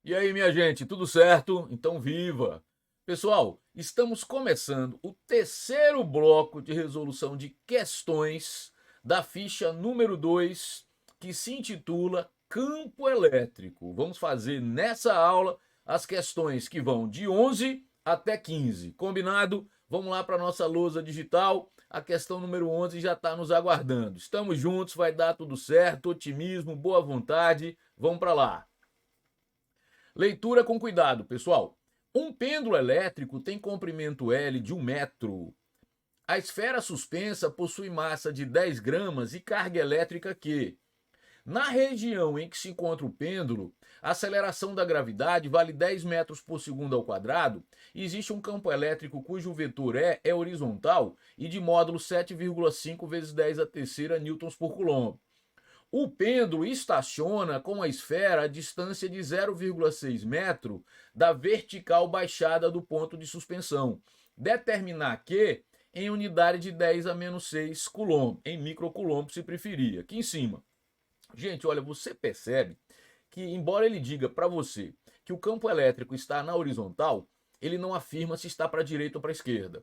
E aí, minha gente, tudo certo? Então viva! Pessoal, estamos começando o terceiro bloco de resolução de questões da ficha número 2, que se intitula Campo Elétrico. Vamos fazer nessa aula as questões que vão de 11 até 15. Combinado? Vamos lá para a nossa lousa digital. A questão número 11 já está nos aguardando. Estamos juntos, vai dar tudo certo, otimismo, boa vontade. Vamos para lá. Leitura com cuidado, pessoal. Um pêndulo elétrico tem comprimento L de 1 metro. A esfera suspensa possui massa de 10 gramas e carga elétrica Q. Na região em que se encontra o pêndulo, a aceleração da gravidade vale 10 metros por segundo ao quadrado e existe um campo elétrico cujo vetor E é horizontal e de módulo 7,5 vezes 10 a terceira newtons por coulomb. O pêndulo estaciona com a esfera a distância de 0,6 metro da vertical baixada do ponto de suspensão. Determinar Q em unidade de 10 a menos 6 coulomb, em microcoulomb se preferir. Aqui em cima. Gente, olha, você percebe que, embora ele diga para você que o campo elétrico está na horizontal, ele não afirma se está para a direita ou para a esquerda.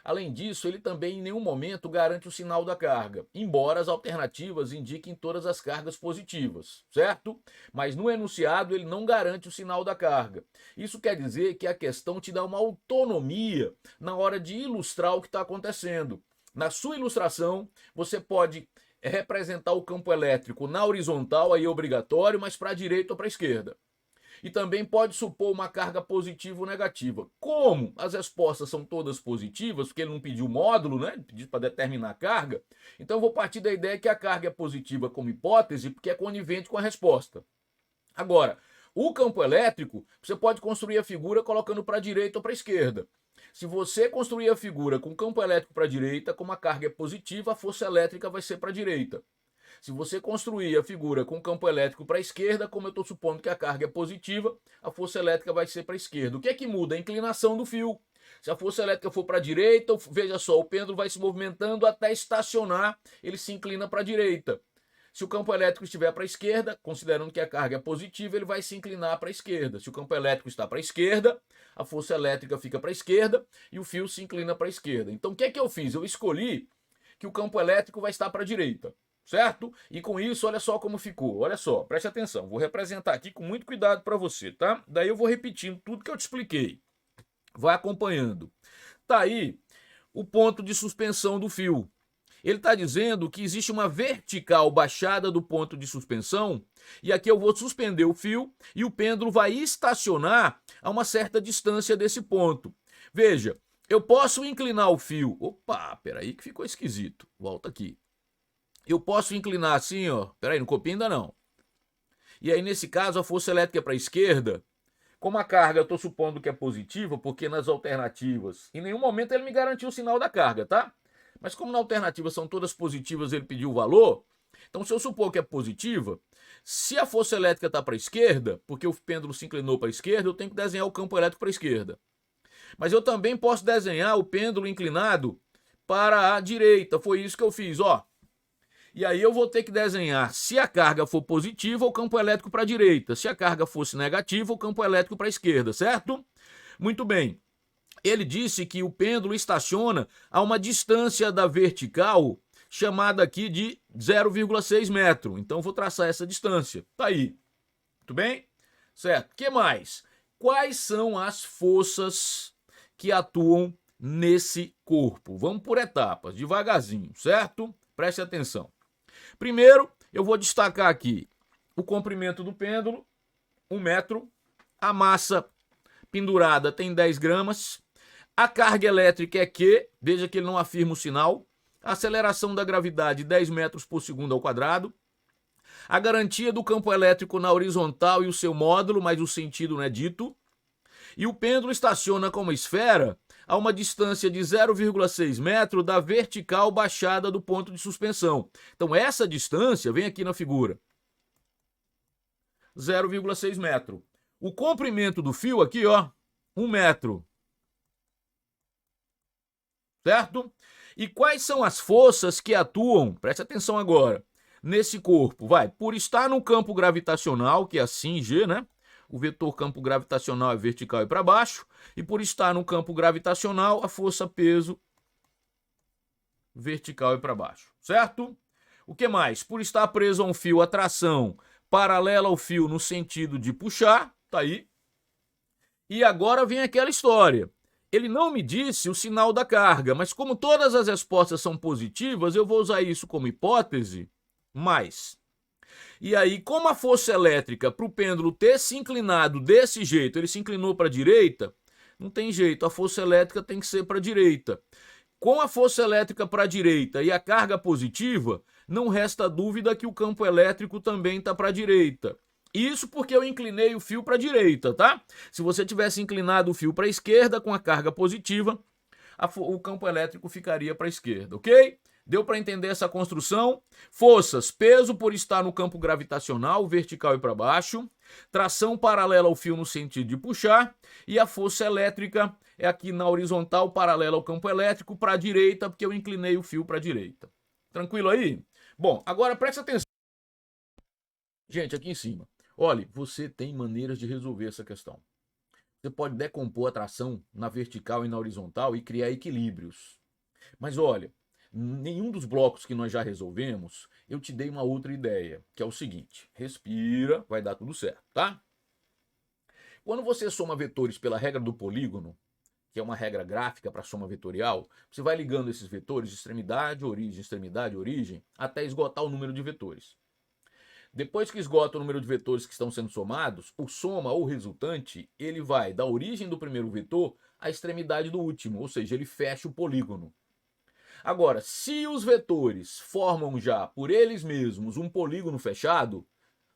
Além disso, ele também em nenhum momento garante o sinal da carga, embora as alternativas indiquem todas as cargas positivas, certo? Mas no enunciado ele não garante o sinal da carga. Isso quer dizer que a questão te dá uma autonomia na hora de ilustrar o que está acontecendo. Na sua ilustração, você pode representar o campo elétrico na horizontal, aí é obrigatório, mas para a direita ou para a esquerda. E também pode supor uma carga positiva ou negativa. Como as respostas são todas positivas, porque ele não pediu módulo, né? Ele pediu para determinar a carga, então eu vou partir da ideia que a carga é positiva como hipótese, porque é conivente com a resposta. Agora, o campo elétrico, você pode construir a figura colocando para a direita ou para a esquerda. Se você construir a figura com campo elétrico para a direita, como a carga é positiva, a força elétrica vai ser para a direita. Se você construir a figura com campo elétrico para a esquerda, como eu estou supondo que a carga é positiva, a força elétrica vai ser para a esquerda. O que é que muda? A inclinação do fio. Se a força elétrica for para a direita, veja só, o pêndulo vai se movimentando até estacionar, ele se inclina para a direita. Se o campo elétrico estiver para a esquerda, considerando que a carga é positiva, ele vai se inclinar para a esquerda. Se o campo elétrico está para a esquerda, a força elétrica fica para a esquerda e o fio se inclina para a esquerda. Então o que é que eu fiz? Eu escolhi que o campo elétrico vai estar para a direita. Certo? E com isso, olha só como ficou. Olha só, preste atenção. Vou representar aqui com muito cuidado para você, tá? Daí eu vou repetindo tudo que eu te expliquei. Vai acompanhando. Tá aí o ponto de suspensão do fio. Ele está dizendo que existe uma vertical baixada do ponto de suspensão e aqui eu vou suspender o fio e o pêndulo vai estacionar a uma certa distância desse ponto. Veja, eu posso inclinar o fio. Opa, peraí que ficou esquisito. Volta aqui. Eu posso inclinar assim, ó. Peraí, não copia ainda não. E aí, nesse caso, a força elétrica é para a esquerda. Como a carga eu estou supondo que é positiva, porque nas alternativas, em nenhum momento ele me garantiu o sinal da carga, tá? Mas como na alternativa são todas positivas, ele pediu o valor. Então, se eu supor que é positiva, se a força elétrica está para a esquerda, porque o pêndulo se inclinou para a esquerda, eu tenho que desenhar o campo elétrico para a esquerda. Mas eu também posso desenhar o pêndulo inclinado para a direita. Foi isso que eu fiz, ó. E aí eu vou ter que desenhar, se a carga for positiva, o campo elétrico para a direita. Se a carga fosse negativa, o campo elétrico para a esquerda, certo? Muito bem. Ele disse que o pêndulo estaciona a uma distância da vertical, chamada aqui de 0,6 metro. Então vou traçar essa distância. Tá aí. Muito bem? Certo. O que mais? Quais são as forças que atuam nesse corpo? Vamos por etapas, devagarzinho, certo? Preste atenção. Primeiro, eu vou destacar aqui o comprimento do pêndulo, 1 metro. A massa pendurada tem 10 gramas. A carga elétrica é Q, veja que ele não afirma o sinal. A aceleração da gravidade, 10 metros por segundo ao quadrado. A garantia do campo elétrico na horizontal e o seu módulo, mas o sentido não é dito. E o pêndulo estaciona como esfera a uma distância de 0,6 metro da vertical baixada do ponto de suspensão. Então essa distância, vem aqui na figura, 0,6 metro. O comprimento do fio aqui, ó, 1 metro. Certo? E quais são as forças que atuam, preste atenção agora, nesse corpo? Vai, por estar no campo gravitacional, que é assim, G, né? o vetor campo gravitacional é vertical e para baixo, e por estar no campo gravitacional, a força peso vertical e para baixo, certo? O que mais? Por estar preso a um fio, a tração paralela ao fio no sentido de puxar, tá aí. E agora vem aquela história. Ele não me disse o sinal da carga, mas como todas as respostas são positivas, eu vou usar isso como hipótese, mais. E aí, como a força elétrica para o pêndulo ter se inclinado desse jeito, ele se inclinou para a direita, não tem jeito, a força elétrica tem que ser para a direita. Com a força elétrica para a direita e a carga positiva, não resta dúvida que o campo elétrico também está para a direita. Isso porque eu inclinei o fio para a direita, tá? Se você tivesse inclinado o fio para a esquerda com a carga positiva, o campo elétrico ficaria para a esquerda, ok? Deu para entender essa construção? Forças, peso por estar no campo gravitacional, vertical e para baixo, tração paralela ao fio no sentido de puxar, e a força elétrica é aqui na horizontal, paralela ao campo elétrico, para a direita, porque eu inclinei o fio para a direita. Tranquilo aí? Bom, agora presta atenção. Gente, aqui em cima. Olha, você tem maneiras de resolver essa questão. Você pode decompor a tração na vertical e na horizontal e criar equilíbrios. Mas olha, nenhum dos blocos que nós já resolvemos, eu te dei uma outra ideia, que é o seguinte: respira, vai dar tudo certo, tá? Quando você soma vetores pela regra do polígono, que é uma regra gráfica para soma vetorial, você vai ligando esses vetores de extremidade, origem, até esgotar o número de vetores. Depois que esgota o número de vetores que estão sendo somados, o soma ou resultante, ele vai da origem do primeiro vetor à extremidade do último, ou seja, ele fecha o polígono. Agora, se os vetores formam já por eles mesmos um polígono fechado,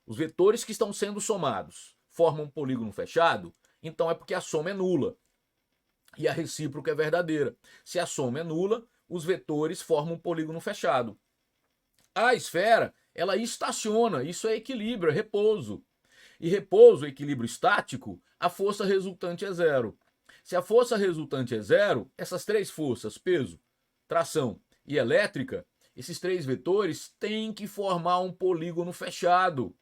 os vetores que estão sendo somados formam um polígono fechado, então é porque a soma é nula. E a recíproca é verdadeira. Se a soma é nula, os vetores formam um polígono fechado. A esfera, ela estaciona, isso é equilíbrio, é repouso. E repouso, equilíbrio estático, a força resultante é zero. Se a força resultante é zero, essas três forças, peso, tração e elétrica, esses três vetores têm que formar um polígono fechado.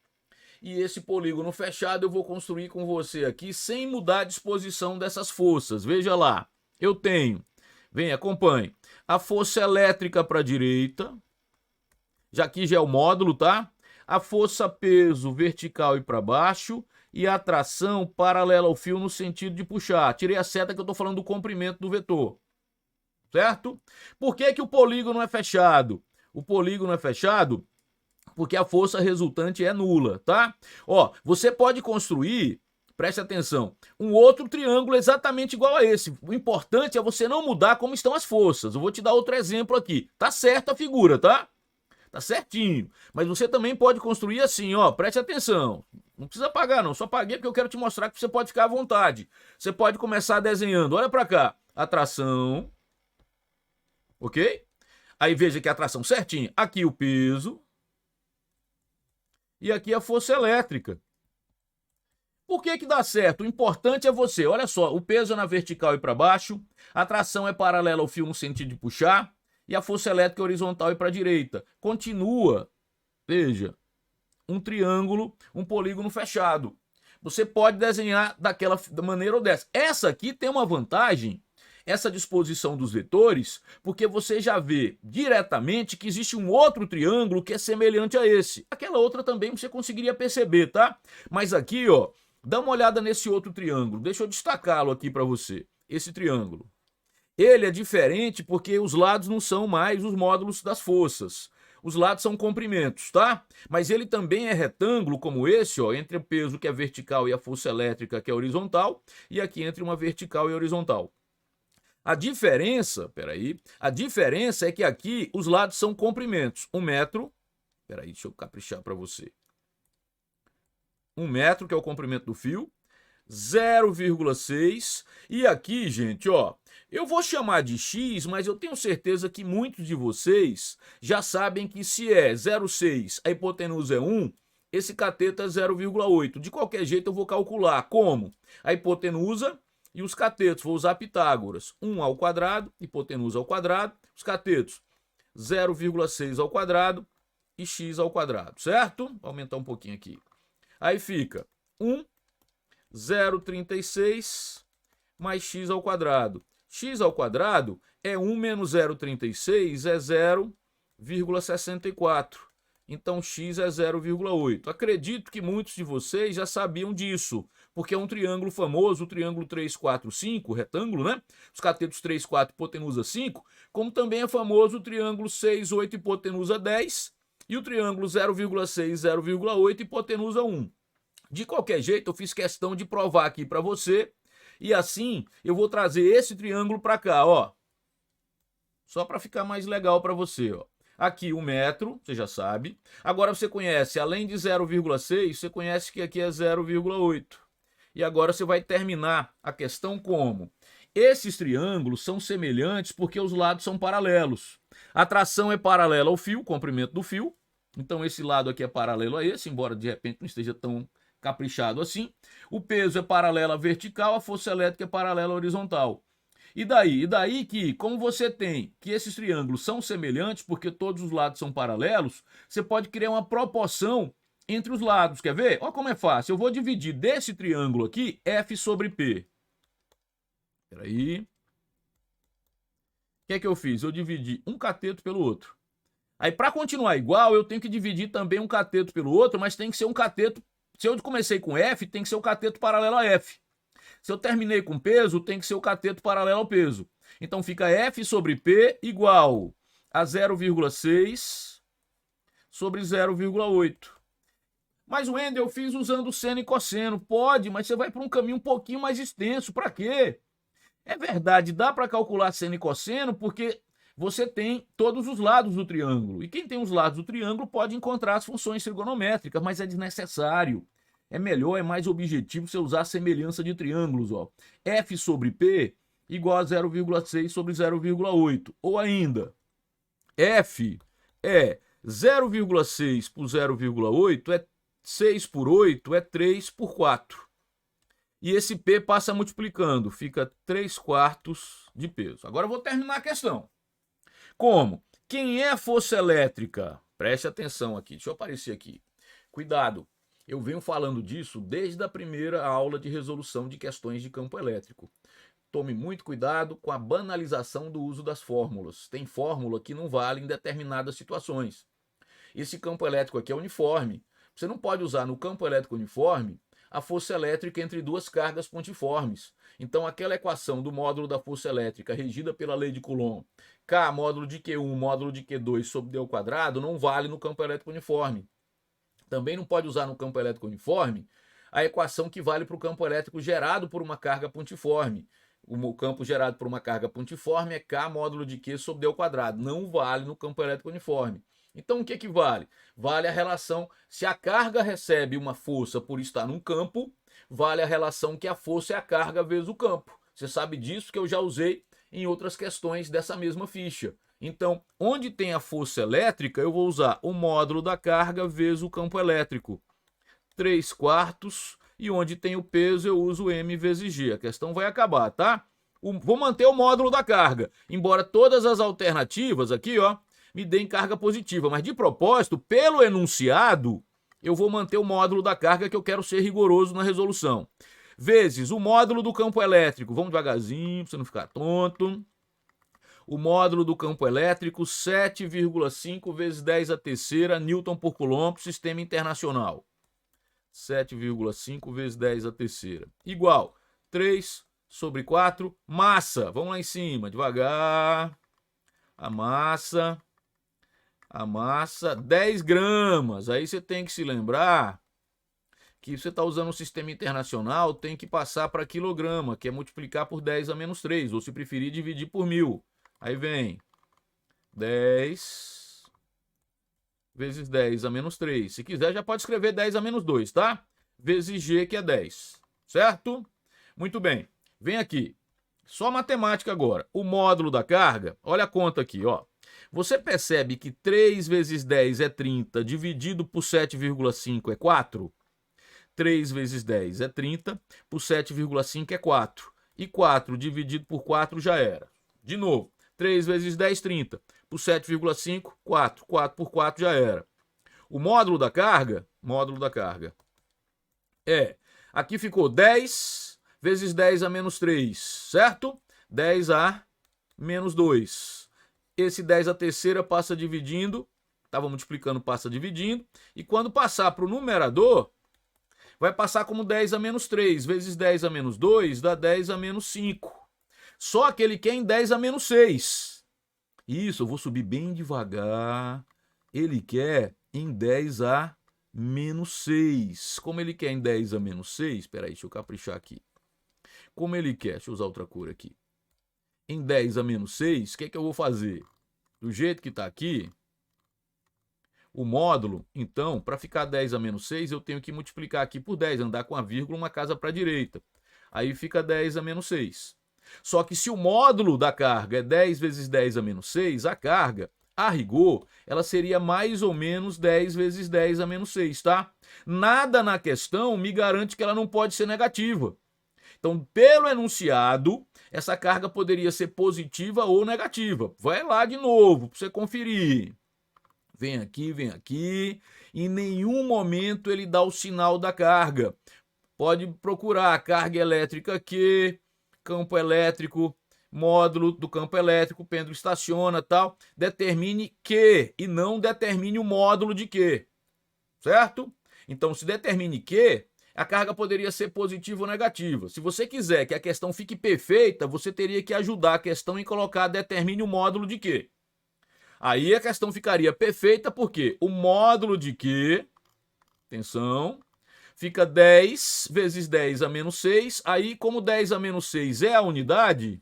E esse polígono fechado eu vou construir com você aqui sem mudar a disposição dessas forças. Veja lá, eu tenho, vem, acompanhe, a força elétrica para a direita, já aqui já é o módulo, tá? A força peso vertical e para baixo e a tração paralela ao fio no sentido de puxar. Tirei a seta que eu estou falando do comprimento do vetor, certo? Por que que o polígono é fechado? O polígono é fechado porque a força resultante é nula, tá? Ó, você pode construir, preste atenção, um outro triângulo exatamente igual a esse. O importante é você não mudar como estão as forças. Eu vou te dar outro exemplo aqui. Tá certo a figura, tá? Tá certinho. Mas você também pode construir assim, ó, preste atenção. Não precisa apagar não, só apaguei porque eu quero te mostrar que você pode ficar à vontade. Você pode começar desenhando, olha pra cá, a tração, ok? Aí veja que a tração certinho, aqui o peso, e aqui a força elétrica. Por que que dá certo? O importante é você, olha só, o peso é na vertical e para baixo, a tração é paralela ao fio no sentido de puxar, e a força elétrica é horizontal e para a direita. Continua, veja, um triângulo, um polígono fechado. Você pode desenhar daquela maneira ou dessa. Essa aqui tem uma vantagem, essa disposição dos vetores, porque você já vê diretamente que existe um outro triângulo que é semelhante a esse. Aquela outra também você conseguiria perceber, tá? Mas aqui, ó, dá uma olhada nesse outro triângulo. Deixa eu destacá-lo aqui para você. Esse triângulo. Ele é diferente porque os lados não são mais os módulos das forças. Os lados são comprimentos, tá? Mas ele também é retângulo como esse, ó, entre o peso que é vertical e a força elétrica que é horizontal, e aqui entre uma vertical e horizontal. A diferença, a diferença é que aqui os lados são comprimentos. 1 metro, deixa eu caprichar para você. 1 metro, que é o comprimento do fio, 0,6, e aqui, gente, ó, eu vou chamar de X, mas eu tenho certeza que muitos de vocês já sabem que se é 0,6, a hipotenusa é 1, esse cateto é 0,8. De qualquer jeito eu vou calcular como a hipotenusa e os catetos, vou usar Pitágoras, 1 ao quadrado, hipotenusa ao quadrado, os catetos 0,6 ao quadrado e x ao quadrado, certo? Vou aumentar um pouquinho aqui. Aí fica 1 0,36 mais x ao quadrado. X ao quadrado é 1 menos 0,36 é 0,64. Então, x é 0,8. Acredito que muitos de vocês já sabiam disso, porque é um triângulo famoso, o triângulo 3, 4, 5, retângulo, né? Os catetos 3, 4, hipotenusa 5, como também é famoso o triângulo 6, 8, hipotenusa 10 e o triângulo 0,6, 0,8, hipotenusa 1. De qualquer jeito, eu fiz questão de provar aqui para você, e assim eu vou trazer esse triângulo para cá, ó. Só para ficar mais legal para você, ó. Aqui 1 metro, você já sabe. Agora você conhece, além de 0,6, você conhece que aqui é 0,8. E agora você vai terminar a questão como? Esses triângulos são semelhantes porque os lados são paralelos. A tração é paralela ao fio, o comprimento do fio. Então esse lado aqui é paralelo a esse, embora de repente não esteja tão caprichado assim. O peso é paralelo à vertical, a força elétrica é paralela à horizontal. E daí? E daí que, como você tem que esses triângulos são semelhantes, porque todos os lados são paralelos, você pode criar uma proporção entre os lados. Quer ver? Olha como é fácil. Eu vou dividir desse triângulo aqui, F sobre P. Espera aí. O que é que eu fiz? Eu dividi um cateto pelo outro. Aí, para continuar igual, eu tenho que dividir também um cateto pelo outro, mas tem que ser um cateto... Se eu comecei com F, tem que ser o cateto paralelo a F. Se eu terminei com peso, tem que ser o cateto paralelo ao peso. Então fica F sobre P igual a 0,6 sobre 0,8. Mas, Wendel, eu fiz usando seno e cosseno. Pode, mas você vai para um caminho um pouquinho mais extenso. Para quê? É verdade, dá para calcular seno e cosseno porque você tem todos os lados do triângulo. E quem tem os lados do triângulo pode encontrar as funções trigonométricas, mas é desnecessário. É melhor, é mais objetivo você usar a semelhança de triângulos, ó. F sobre P igual a 0,6 sobre 0,8. Ou ainda, F é 0,6 por 0,8 é 6 por 8 é 3 por 4. E esse P passa multiplicando, fica 3 quartos de peso. Agora eu vou terminar a questão. Como? Quem é a força elétrica? Preste atenção aqui, deixa eu aparecer aqui. Cuidado. Eu venho falando disso desde a primeira aula de resolução de questões de campo elétrico. Tome muito cuidado com a banalização do uso das fórmulas. Tem fórmula que não vale em determinadas situações. Esse campo elétrico aqui é uniforme. Você não pode usar no campo elétrico uniforme a força elétrica entre duas cargas pontiformes. Então aquela equação do módulo da força elétrica regida pela lei de Coulomb, K módulo de Q1 módulo de Q2 sobre D ao quadrado, não vale no campo elétrico uniforme. Também não pode usar no campo elétrico uniforme a equação que vale para o campo elétrico gerado por uma carga pontiforme. O campo gerado por uma carga pontiforme é K módulo de Q sobre D ao quadrado. Não vale no campo elétrico uniforme. Então o que que vale? Vale a relação, se a carga recebe uma força por estar num campo, vale a relação que a força é a carga vezes o campo. Você sabe disso que eu já usei em outras questões dessa mesma ficha. Então, onde tem a força elétrica, eu vou usar o módulo da carga vezes o campo elétrico. 3 quartos. E onde tem o peso, eu uso M vezes G. A questão vai acabar, tá? Vou manter o módulo da carga. Embora todas as alternativas aqui, ó, me deem carga positiva. Mas, de propósito, pelo enunciado, eu vou manter o módulo da carga que eu quero ser rigoroso na resolução. Vezes o módulo do campo elétrico. Vamos devagarzinho, para você não ficar tonto. O módulo do campo elétrico, 7,5 vezes 10 a terceira Newton por Coulomb, sistema internacional. 7,5 vezes 10 a terceira. Igual 3 sobre 4, massa. Vamos lá em cima, devagar. A massa, 10 gramas. Aí você tem que se lembrar que você está usando um sistema internacional, tem que passar para quilograma, que é multiplicar por 10 a menos 3, ou se preferir, dividir por 1000. Aí vem 10 vezes 10 a menos 3. Se quiser, já pode escrever 10 a menos 2, tá? Vezes G, que é 10. Certo? Muito bem. Vem aqui. Só matemática agora. O módulo da carga, olha a conta aqui, ó. Você percebe que 3 vezes 10 é 30, dividido por 7,5 é 4? 3 vezes 10 é 30, por 7,5 é 4. E 4 dividido por 4 já era. De novo. 3 vezes 10, 30. Por 7,5, 4. 4 por 4 já era. O módulo da carga é Aqui ficou 10 vezes 10 a menos 3, certo? 10 a menos 2. Esse 10 a terceira passa dividindo, estava multiplicando, passa dividindo. E quando passar para o numerador, vai passar como 10 a menos 3 vezes 10 a menos 2 dá 10 a menos 5. Só que ele quer em 10 a menos 6. Isso, eu vou subir bem devagar. Ele quer em 10 a menos 6. Como ele quer em 10 a menos 6, espera aí, deixa eu caprichar aqui. Como ele quer, deixa eu usar outra cor aqui. Em 10 a menos 6, o que é que eu vou fazer? Do jeito que está aqui, o módulo, então, para ficar 10 a menos 6, eu tenho que multiplicar aqui por 10, andar com a vírgula uma casa para a direita. Aí fica 10 a menos 6. Só que se o módulo da carga é 10 vezes 10 a menos 6, a carga, a rigor, ela seria mais ou menos 10 vezes 10 a menos 6, tá? Nada na questão me garante que ela não pode ser negativa. Então, pelo enunciado, essa carga poderia ser positiva ou negativa. Vai lá de novo para você conferir. Vem aqui. Em nenhum momento ele dá o sinal da carga. Pode procurar carga elétrica Q, campo elétrico, módulo do campo elétrico, pêndulo estaciona, tal. Determine Q e não determine o módulo de Q, certo? Então, se determine Q, a carga poderia ser positiva ou negativa. Se você quiser que a questão fique perfeita, você teria que ajudar a questão em colocar determine o módulo de Q. Aí a questão ficaria perfeita porque o módulo de Q, atenção, fica 10 vezes 10 a menos 6. Aí, como 10 a menos 6 é a unidade,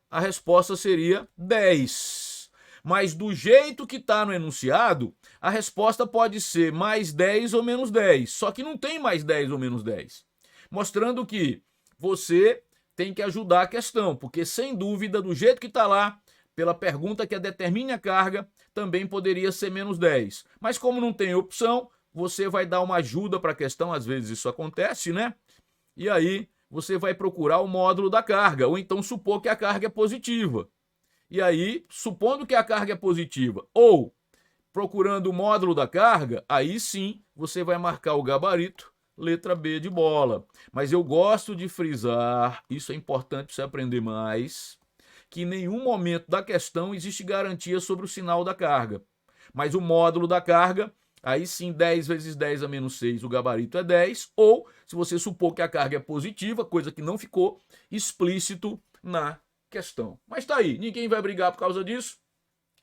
a resposta seria 10. Mas do jeito que está no enunciado, a resposta pode ser mais 10 ou menos 10. Só que não tem mais 10 ou menos 10. Mostrando que você tem que ajudar a questão, porque sem dúvida, do jeito que está lá, pela pergunta que determine a carga, também poderia ser menos 10. Mas como não tem opção, você vai dar uma ajuda para a questão, às vezes isso acontece, né? E aí você vai procurar o módulo da carga, ou então supor que a carga é positiva. E aí, supondo que a carga é positiva, ou procurando o módulo da carga, aí sim você vai marcar o gabarito, letra B de bola. Mas eu gosto de frisar, isso é importante para você aprender mais, que em nenhum momento da questão existe garantia sobre o sinal da carga. Mas o módulo da carga, aí sim 10 vezes 10 a menos 6, o gabarito é 10, ou se você supor que a carga é positiva, coisa que não ficou explícito na questão. Mas tá aí, ninguém vai brigar por causa disso.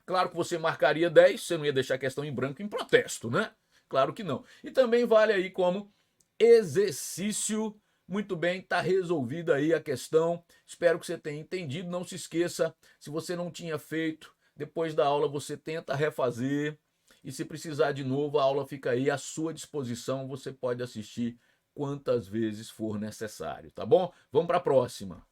Claro que você marcaria 10, você não ia deixar a questão em branco em protesto, né? Claro que não. E também vale aí como exercício. Muito bem, tá resolvida aí a questão. Espero que você tenha entendido. Não se esqueça, se você não tinha feito, depois da aula você tenta refazer. E se precisar de novo, a aula fica aí à sua disposição. Você pode assistir quantas vezes for necessário, tá bom? Vamos para a próxima.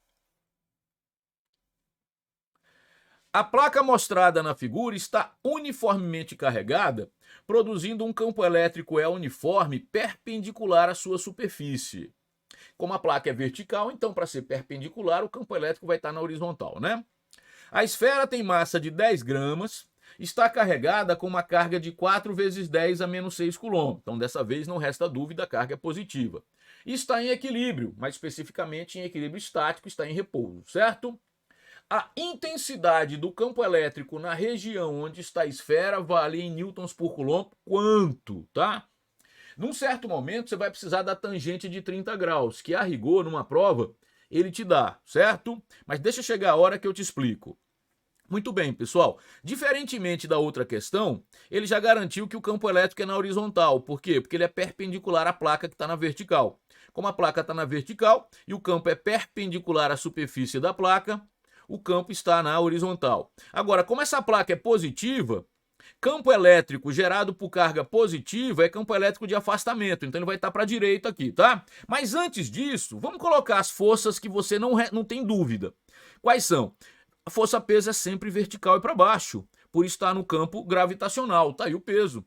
A placa mostrada na figura está uniformemente carregada, produzindo um campo elétrico E uniforme perpendicular à sua superfície. Como a placa é vertical, então para ser perpendicular, o campo elétrico vai estar na horizontal, né? A esfera tem massa de 10 gramas, está carregada com uma carga de 4 vezes 10 a menos 6 coulomb. Então, dessa vez, não resta dúvida, a carga é positiva. E está em equilíbrio, mais especificamente em equilíbrio estático, está em repouso, certo? A intensidade do campo elétrico na região onde está a esfera vale em newtons por coulomb quanto, tá? Num certo momento, você vai precisar da tangente de 30 graus, que a rigor, numa prova, ele te dá, certo? Mas deixa chegar a hora que eu te explico. Muito bem, pessoal. Diferentemente da outra questão, ele já garantiu que o campo elétrico é na horizontal. Por quê? Porque ele é perpendicular à placa que está na vertical. Como a placa está na vertical e o campo é perpendicular à superfície da placa, o campo está na horizontal. Agora, como essa placa é positiva, campo elétrico gerado por carga positiva é campo elétrico de afastamento, então ele vai estar para a direita aqui, tá? Mas antes disso, vamos colocar as forças que você não tem dúvida. Quais são? A força peso é sempre vertical e para baixo, por estar no campo gravitacional, tá aí o peso.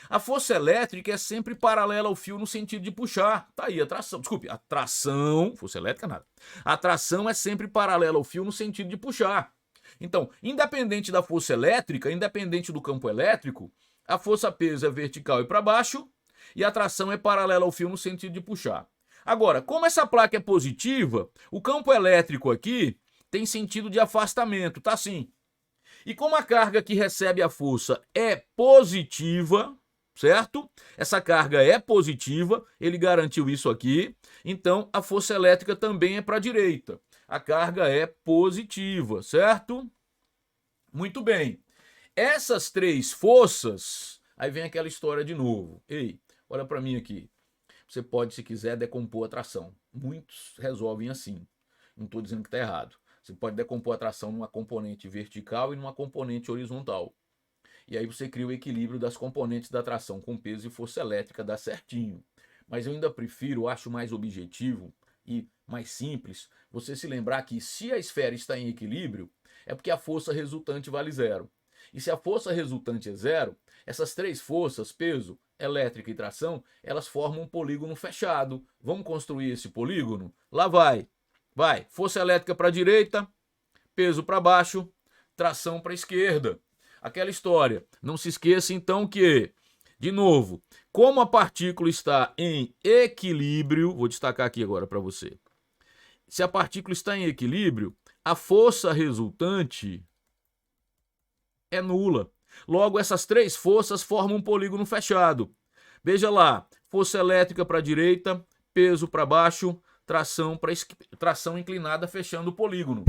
A força elétrica é sempre paralela ao fio no sentido de puxar, tá aí a tração. Desculpe, a tração, força elétrica nada. A tração é sempre paralela ao fio no sentido de puxar. Então, independente da força elétrica, independente do campo elétrico, a força peso é vertical e para baixo e a tração é paralela ao fio no sentido de puxar. Agora, como essa placa é positiva, o campo elétrico aqui tem sentido de afastamento, tá assim. E como a carga que recebe a força é positiva, certo? Essa carga é positiva, ele garantiu isso aqui, então a força elétrica também é para a direita. A carga é positiva, certo? Muito bem. Essas três forças, aí vem aquela história de novo. Ei, olha para mim aqui. Você pode, se quiser, decompor a tração. Muitos resolvem assim. Não estou dizendo que está errado. Você pode decompor a tração numa componente vertical e numa componente horizontal. E aí você cria o equilíbrio das componentes da tração com peso e força elétrica, dá certinho. Mas eu ainda prefiro, acho mais objetivo e mais simples, você se lembrar que se a esfera está em equilíbrio, é porque a força resultante vale zero. E se a força resultante é zero, essas três forças, peso, elétrica e tração, elas formam um polígono fechado. Vamos construir esse polígono? Lá vai. Vai, força elétrica para a direita, peso para baixo, tração para a esquerda. Aquela história. Não se esqueça então que, de novo, como a partícula está em equilíbrio, vou destacar aqui agora para você. Se a partícula está em equilíbrio, a força resultante é nula. Logo, essas três forças formam um polígono fechado. Veja lá, força elétrica para a direita, peso para baixo, tração inclinada fechando o polígono.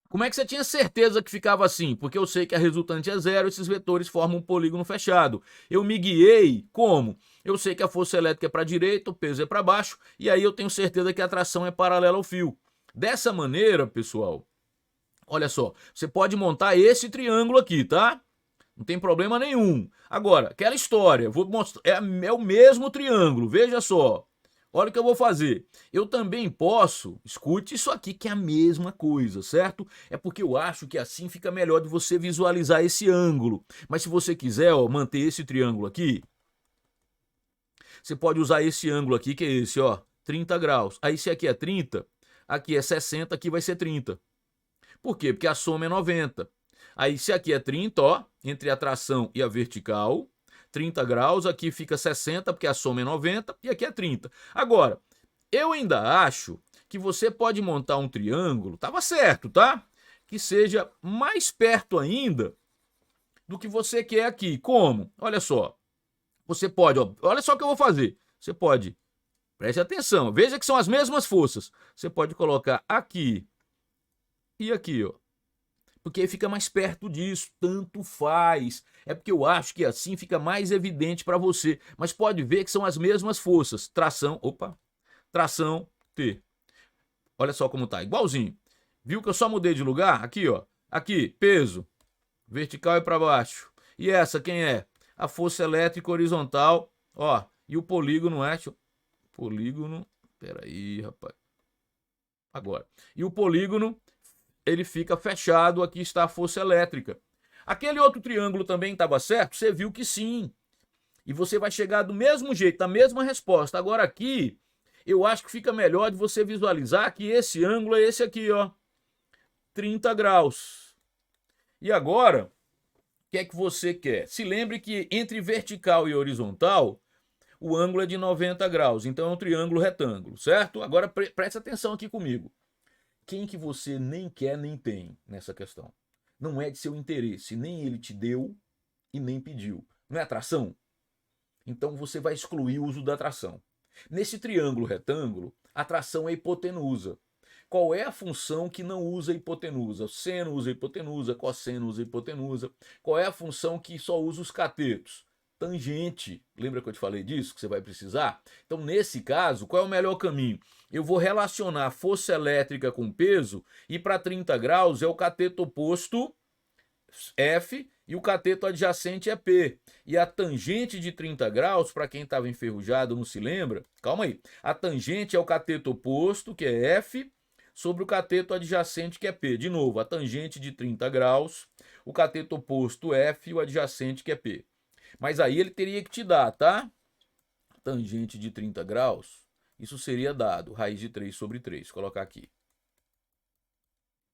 Como é que você tinha certeza que ficava assim? Porque eu sei que a resultante é zero, esses vetores formam um polígono fechado. Eu me guiei como? Eu sei que a força elétrica é para a direita, o peso é para baixo, e aí eu tenho certeza que a tração é paralela ao fio. Dessa maneira, pessoal, olha só, você pode montar esse triângulo aqui, tá? Não tem problema nenhum. Agora, aquela história, vou mostrar, é o mesmo triângulo, veja só. Olha o que eu vou fazer. Eu também posso, escute isso aqui que é a mesma coisa, certo? É porque eu acho que assim fica melhor de você visualizar esse ângulo. Mas se você quiser, ó, manter esse triângulo aqui, você pode usar esse ângulo aqui, que é esse, ó, 30 graus. Aí se aqui é 30, aqui é 60, aqui vai ser 30. Por quê? Porque a soma é 90. Aí se aqui é 30, ó, entre a tração e a vertical, 30 graus, aqui fica 60, porque a soma é 90, e aqui é 30. Agora, eu ainda acho que você pode montar um triângulo, tava certo, tá? Que seja mais perto ainda do que você quer aqui. Como? Olha só, você pode, ó, olha só o que eu vou fazer. Você pode, preste atenção, veja que são as mesmas forças. Você pode colocar aqui e aqui, ó. Porque aí fica mais perto disso, tanto faz. É porque eu acho que assim fica mais evidente para você. Mas pode ver que são as mesmas forças. Tração, opa, tração, T. Olha só como tá, igualzinho. Viu que eu só mudei de lugar? Aqui, ó. Aqui, peso, vertical e para baixo. E essa quem é? A força elétrica horizontal, ó. E o polígono é... Polígono, peraí, rapaz. Agora. E o polígono... ele fica fechado, aqui está a força elétrica. Aquele outro triângulo também estava certo? Você viu que sim. E você vai chegar do mesmo jeito, da mesma resposta. Agora aqui, eu acho que fica melhor de você visualizar que esse ângulo é esse aqui, ó. 30 graus. E agora, o que é que você quer? Se lembre que entre vertical e horizontal, o ângulo é de 90 graus. Então é um triângulo retângulo, certo? Agora preste atenção aqui comigo. Quem que você nem quer nem tem nessa questão? Não é de seu interesse, nem ele te deu e nem pediu. Não é atração? Então você vai excluir o uso da atração. Nesse triângulo retângulo, a atração é hipotenusa. Qual é a função que não usa hipotenusa? Seno usa hipotenusa, cosseno usa hipotenusa. Qual é a função que só usa os catetos? Tangente. Lembra que eu te falei disso, que você vai precisar? Então, nesse caso, qual é o melhor caminho? Eu vou relacionar força elétrica com peso e para 30 graus é o cateto oposto, F, e o cateto adjacente é P. E a tangente de 30 graus, para quem estava enferrujado, não se lembra, calma aí. A tangente é o cateto oposto, que é F, sobre o cateto adjacente, que é P. De novo, a tangente de 30 graus, o cateto oposto F e o adjacente, que é P. Mas aí ele teria que te dar, tá? Tangente de 30 graus, isso seria dado, raiz de 3 sobre 3. Vou colocar aqui.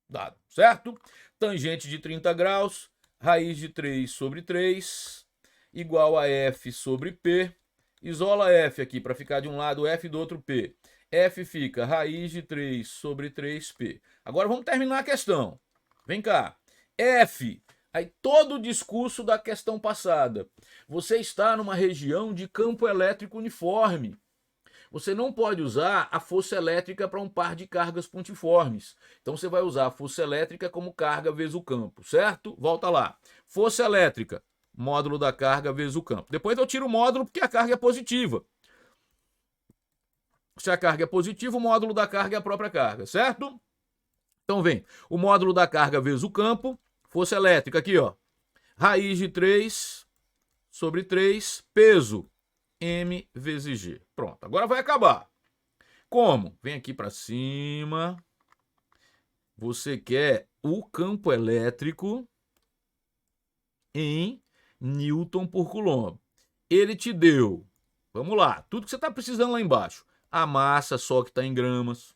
Dado, certo? Tangente de 30 graus, raiz de 3 sobre 3, igual a F sobre P, Isola F aqui para ficar de um lado F e do outro P. F fica raiz de 3 sobre 3P. Agora vamos terminar a questão. Vem cá. F. Aí todo o discurso da questão passada. Você está numa região de campo elétrico uniforme. Você não pode usar a força elétrica para um par de cargas pontiformes. Então você vai usar a força elétrica como carga vezes o campo, certo? Volta lá. Força elétrica, módulo da carga vezes o campo. Depois eu tiro o módulo porque a carga é positiva. Se a carga é positiva, o módulo da carga é a própria carga, certo? Então vem, o módulo da carga vezes o campo, força elétrica aqui, ó. Raiz de 3 sobre 3, peso, M vezes G. Pronto, agora vai acabar. Como? Vem aqui para cima. Você quer o campo elétrico em Newton por Coulomb. Ele te deu, vamos lá, tudo que você está precisando lá embaixo. A massa só que está em gramas.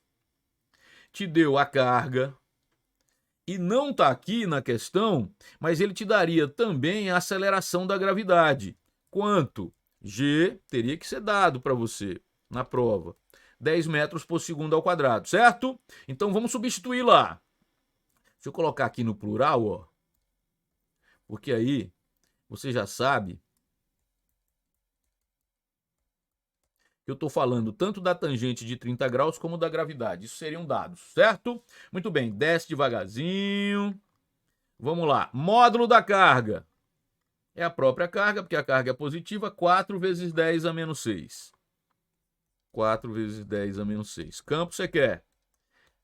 Te deu a carga. E não está aqui na questão, mas ele te daria também a aceleração da gravidade. Quanto? G teria que ser dado para você na prova. 10 metros por segundo ao quadrado, certo? Então vamos substituir lá. Deixa eu colocar aqui no plural, ó. Porque aí você já sabe que eu estou falando tanto da tangente de 30 graus como da gravidade. Isso seriam dados, certo? Muito bem, desce devagarzinho. Vamos lá. Módulo da carga. É a própria carga, porque a carga é positiva. 4 vezes 10 a menos 6. 4 vezes 10 a menos 6. Campo você quer?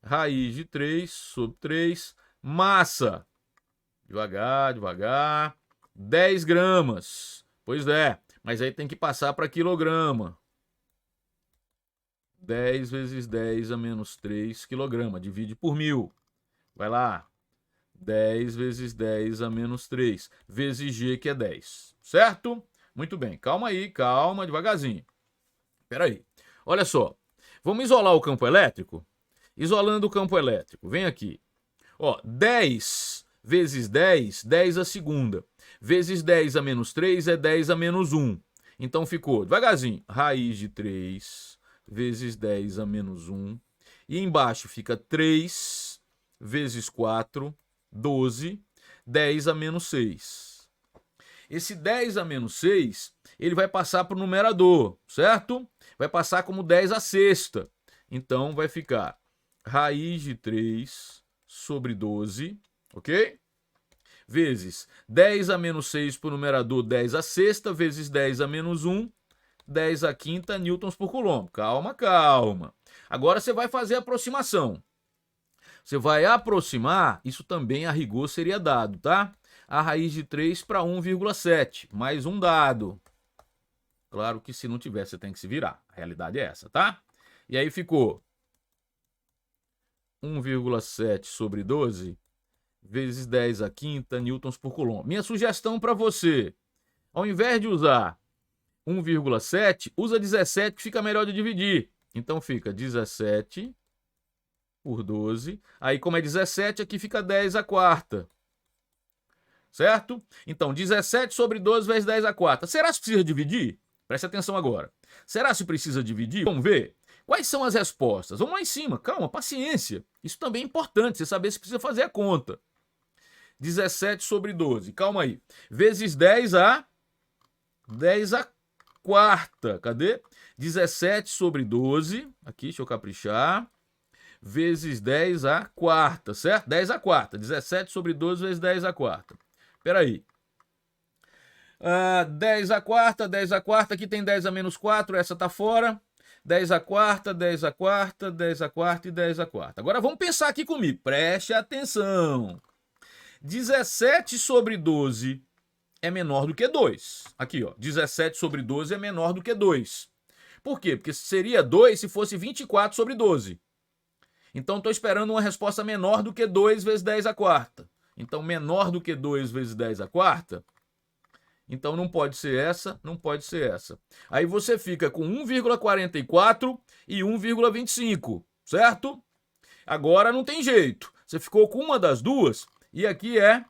Raiz de 3 sobre 3. Massa. Devagar, devagar. 10 gramas. Pois é, mas aí tem que passar para quilograma. 10 vezes 10 a menos 3 quilograma. Divide por 1000. Vai lá. 10 vezes 10 a menos 3. Vezes G, que é 10. Certo? Muito bem. Calma aí, calma, devagarzinho. Espera aí. Olha só. Vamos isolar o campo elétrico? Isolando o campo elétrico. Vem aqui. Ó, 10 vezes 10, 10 a segunda. Vezes 10 a menos 3 é 10 a menos 1. Então ficou, devagarzinho, raiz de 3 vezes 10 a menos 1. E embaixo fica 3 vezes 4, 12, 10 a menos 6. Esse 10 a menos 6, ele vai passar para o numerador, certo? Vai passar como 10 a sexta. Então vai ficar raiz de 3 sobre 12, ok? Vezes 10 a menos 6 para o numerador, 10 a sexta, vezes 10 a menos 1, 10 a quinta newtons por coulomb. Calma, calma. Agora você vai fazer a aproximação. Você vai aproximar, isso também a rigor seria dado, tá? A raiz de 3 para 1,7, mais um dado. Claro que se não tiver, você tem que se virar. A realidade é essa, tá? E aí ficou 1,7 sobre 12 vezes 10 a quinta newtons por coulomb. Minha sugestão para você, ao invés de usar 1,7, usa 17, que fica melhor de dividir. Então fica 17 por 12. Aí, como é 17, aqui fica 10 a quarta. Certo? Então, 17 sobre 12 vezes 10 a quarta. Será que precisa dividir? Preste atenção agora. Será que precisa dividir? Vamos ver. Quais são as respostas? Vamos lá em cima. Calma, paciência. Isso também é importante, você saber se precisa fazer a conta. 17 sobre 12. Calma aí. Vezes 10 a quarta. Cadê? 17 sobre 12. Aqui, deixa eu caprichar. Vezes 10 a quarta, certo? 10 a quarta. 17 sobre 12 vezes 10 a quarta. Espera aí. 10 a quarta, 10 a quarta. Aqui tem 10 a menos 4, essa tá fora. 10 a quarta, 10 a quarta, 10 a quarta e 10 a quarta. Agora vamos pensar aqui comigo. Preste atenção. 17 sobre 12 é menor do que 2. Aqui, ó. 17 sobre 12 é menor do que 2. Por quê? Porque seria 2 se fosse 24 sobre 12. Então, estou esperando uma resposta menor do que 2 vezes 10 a quarta. Então, menor do que 2 vezes 10 a quarta. Então, não pode ser essa, não pode ser essa. Aí você fica com 1,44 e 1,25, certo? Agora não tem jeito. Você ficou com uma das duas e aqui é,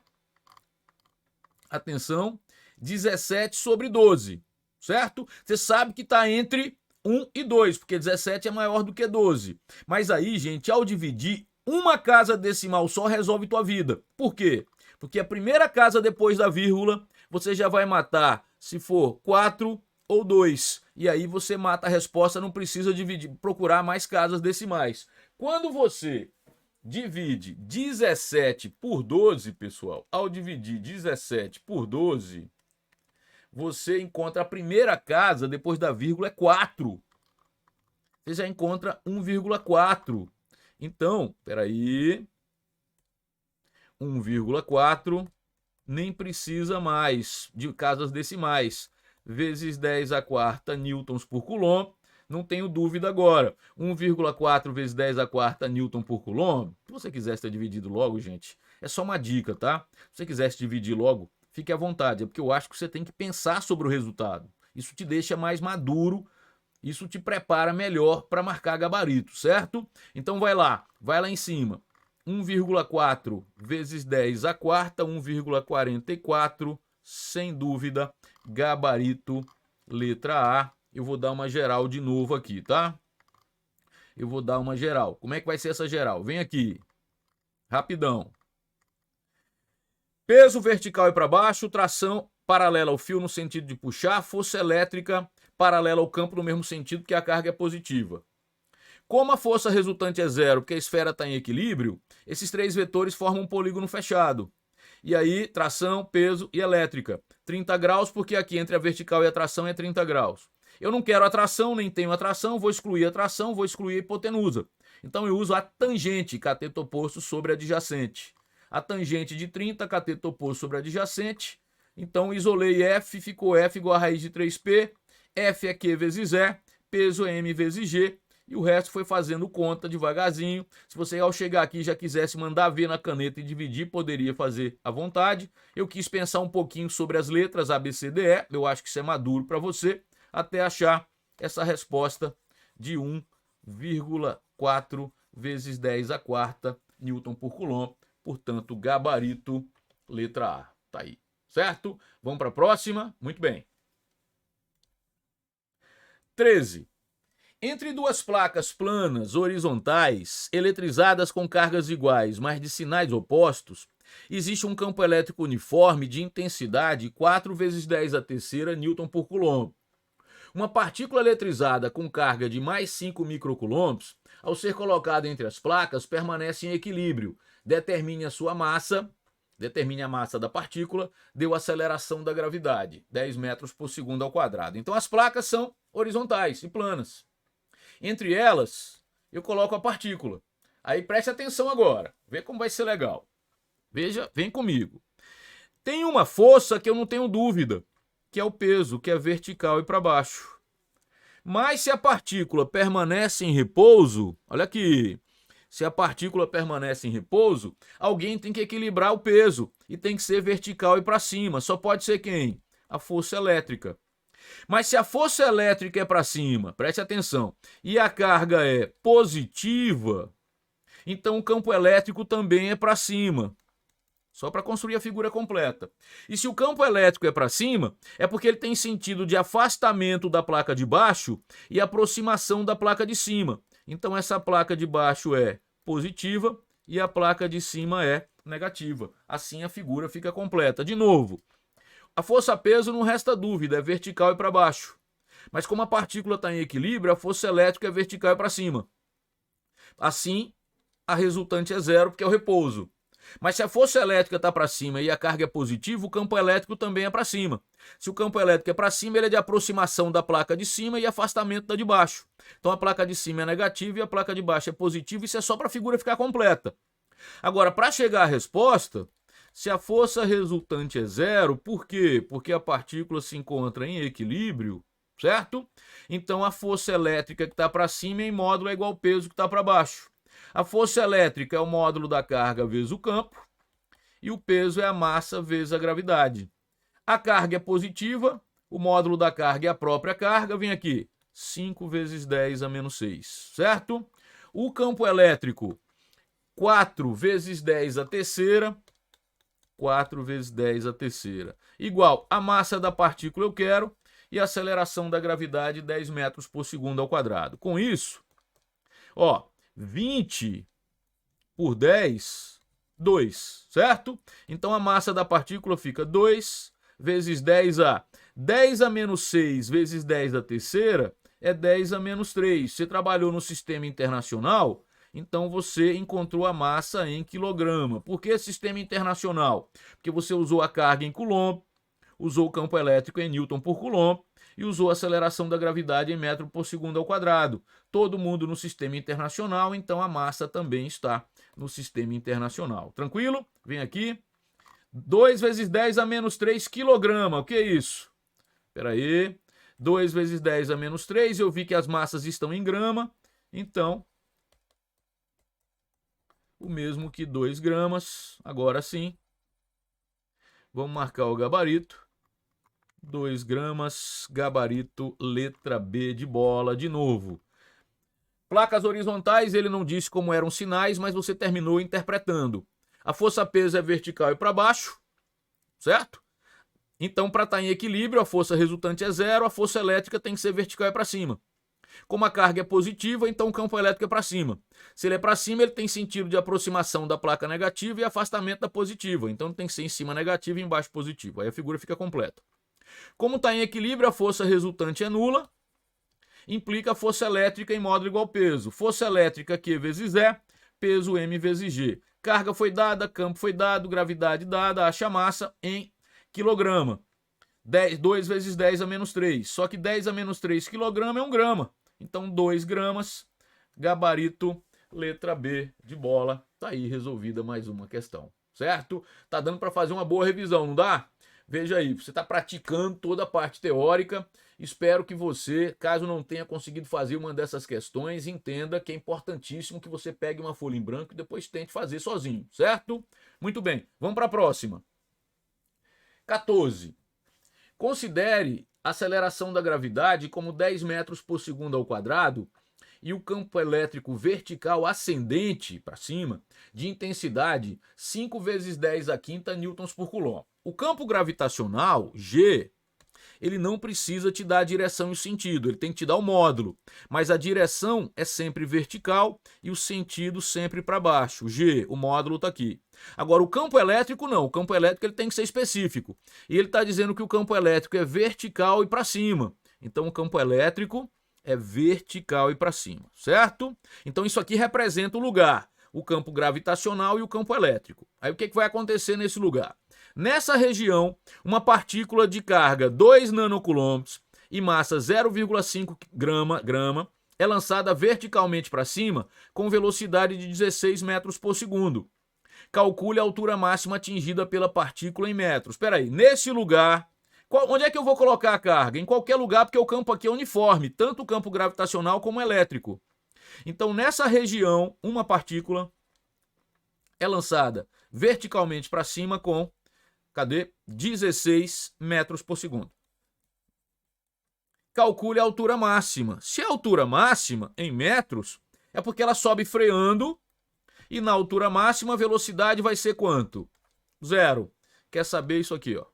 atenção, 17 sobre 12. certo? Você sabe que está entre 1 e 2, porque 17 é maior do que 12. Mas aí, gente, ao dividir, uma casa decimal só resolve tua vida. Por quê? Porque a primeira casa depois da vírgula, você já vai matar se for 4 ou 2. E aí você mata a resposta, não precisa dividir, procurar mais casas decimais. Quando você divide 17 por 12, pessoal, ao dividir 17 por 12, você encontra a primeira casa depois da vírgula é 4. Você já encontra 1,4. Então, peraí, 1,4 nem precisa mais de casas decimais. Vezes 10 a quarta newtons por coulomb, não tenho dúvida agora. 1,4 vezes 10 a quarta newton por coulomb. Se você quisesse ter dividido logo, gente, é só uma dica, tá? Se você quisesse dividir logo, fique à vontade, é porque eu acho que você tem que pensar sobre o resultado. Isso te deixa mais maduro, isso te prepara melhor para marcar gabarito, certo? Então vai lá em cima. 1,4 vezes 10 a quarta, 1,44, sem dúvida, gabarito, letra A. Eu vou dar uma geral de novo aqui, tá? Eu vou dar uma geral. Como é que vai ser essa geral? Vem aqui, rapidão. Peso vertical e para baixo, tração paralela ao fio no sentido de puxar, força elétrica paralela ao campo no mesmo sentido, que a carga é positiva. Como a força resultante é zero, porque a esfera está em equilíbrio, esses três vetores formam um polígono fechado. E aí, tração, peso e elétrica. 30 graus, porque aqui entre a vertical e a tração é 30 graus. Eu não quero a tração, nem tenho a tração, vou excluir a tração, vou excluir a hipotenusa. Então eu uso a tangente, cateto oposto sobre adjacente. A tangente de 30, cateto oposto sobre adjacente. Então isolei F, ficou F igual a raiz de 3P. F é Q vezes E, peso é M vezes G. E o resto foi fazendo conta devagarzinho. Se você ao chegar aqui já quisesse mandar ver na caneta e dividir, poderia fazer à vontade. Eu quis pensar um pouquinho sobre as letras A, B, C, D, E. Eu acho que isso é maduro para você, até achar essa resposta de 1,4 vezes 10 a quarta newton por coulomb. Portanto, gabarito, letra A. Tá aí, certo? Vamos para a próxima? Muito bem. 13. Entre duas placas planas horizontais, eletrizadas com cargas iguais, mas de sinais opostos, existe um campo elétrico uniforme de intensidade 4 vezes 10 a terceira newton por coulomb. Uma partícula eletrizada com carga de mais 5 microcoulombs, ao ser colocada entre as placas, permanece em equilíbrio. Determine a sua massa, determine a massa da partícula, deu aceleração da gravidade, 10 metros por segundo ao quadrado. Então as placas são horizontais e planas. Entre elas, eu coloco a partícula. Aí preste atenção agora, vê como vai ser legal. Veja, vem comigo. Tem uma força que eu não tenho dúvida, que é o peso, que é vertical e para baixo. Mas se a partícula permanece em repouso, olha aqui, se a partícula permanece em repouso, alguém tem que equilibrar o peso e tem que ser vertical e para cima. Só pode ser quem? A força elétrica. Mas se a força elétrica é para cima, preste atenção, e a carga é positiva, então o campo elétrico também é para cima. Só para construir a figura completa. E se o campo elétrico é para cima, é porque ele tem sentido de afastamento da placa de baixo e aproximação da placa de cima. Então essa placa de baixo é positiva e a placa de cima é negativa. Assim a figura fica completa. De novo, a força-peso não resta dúvida, é vertical e para baixo. Mas como a partícula está em equilíbrio, a força elétrica é vertical e para cima. Assim, a resultante é zero, porque é o repouso. Mas se a força elétrica está para cima e a carga é positiva, o campo elétrico também é para cima. Se o campo elétrico é para cima, ele é de aproximação da placa de cima e afastamento da de baixo. Então a placa de cima é negativa e a placa de baixo é positiva, isso é só para a figura ficar completa. Agora, para chegar à resposta, se a força resultante é zero, por quê? Porque a partícula se encontra em equilíbrio, certo? Então a força elétrica que está para cima em módulo é igual ao peso que está para baixo. A força elétrica é o módulo da carga vezes o campo e o peso é a massa vezes a gravidade. A carga é positiva, o módulo da carga é a própria carga, vem aqui, 5 vezes 10 a menos 6, certo? O campo elétrico, 4 vezes 10 a terceira, 4 vezes 10 a terceira, igual a massa da partícula eu quero, e a aceleração da gravidade 10 metros por segundo ao quadrado. Com isso, ó, 20 por 10, 2, certo? Então a massa da partícula fica 2 vezes 10A. 10 a menos 6 vezes 10 da terceira é 10 a menos 3. Você trabalhou no sistema internacional, então você encontrou a massa em quilograma. Por que sistema internacional? Porque você usou a carga em coulomb, usou o campo elétrico em newton por coulomb e usou a aceleração da gravidade em metro por segundo ao quadrado. Todo mundo no sistema internacional, então a massa também está no sistema internacional. Tranquilo? Vem aqui. 2 vezes 10 a menos 3 quilograma. O que é isso? Espera aí. 2 vezes 10 a menos 3, eu vi que as massas estão em grama, então o mesmo que 2 gramas. Agora sim, vamos marcar o gabarito. 2 gramas, gabarito, letra B de bola, de novo. Placas horizontais, ele não disse como eram sinais, mas você terminou interpretando. A força-peso é vertical e para baixo, certo? Então, para estar em equilíbrio, a força resultante é zero, a força elétrica tem que ser vertical e para cima. Como a carga é positiva, então o campo elétrico é para cima. Se ele é para cima, ele tem sentido de aproximação da placa negativa e afastamento da positiva. Então tem que ser em cima negativo e embaixo positivo. Aí a figura fica completa. Como está em equilíbrio, a força resultante é nula, implica a força elétrica em módulo igual peso. Força elétrica Q vezes E, peso M vezes G. Carga foi dada, campo foi dado, gravidade dada, acha a massa em quilograma. 2 vezes 10 a menos 3. Só que 10 a menos 3 quilograma é 1 grama. Então 2 gramas, gabarito, letra B de bola. Tá aí resolvida mais uma questão, certo? Tá dando para fazer uma boa revisão, não dá? Veja aí, você está praticando toda a parte teórica. Espero que você, caso não tenha conseguido fazer uma dessas questões, entenda que é importantíssimo que você pegue uma folha em branco e depois tente fazer sozinho, certo? Muito bem, vamos para a próxima. 14. Considere a aceleração da gravidade como 10 metros por segundo ao quadrado e o campo elétrico vertical ascendente para cima de intensidade 5 vezes 10 a quinta newtons por coulomb. O campo gravitacional, G, ele não precisa te dar a direção e o sentido, ele tem que te dar o módulo, mas a direção é sempre vertical e o sentido sempre para baixo. G, o módulo está aqui. Agora o campo elétrico não, o campo elétrico ele tem que ser específico. E ele está dizendo que o campo elétrico é vertical e para cima. Então o campo elétrico é vertical e para cima, certo? Então isso aqui representa o lugar, o campo gravitacional e o campo elétrico. Aí o que vai acontecer nesse lugar? Nessa região, uma partícula de carga 2 nanocoulombs e massa 0,5 grama é lançada verticalmente para cima com velocidade de 16 metros por segundo. Calcule a altura máxima atingida pela partícula em metros. Espera aí, nesse lugar, onde é que eu vou colocar a carga? Em qualquer lugar, porque o campo aqui é uniforme, tanto o campo gravitacional como elétrico. Então, nessa região, uma partícula é lançada verticalmente para cima com 16 metros por segundo. Calcule a altura máxima. Se a altura máxima em metros, é porque ela sobe freando e na altura máxima a velocidade vai ser quanto? 0. Quer saber isso aqui, ó?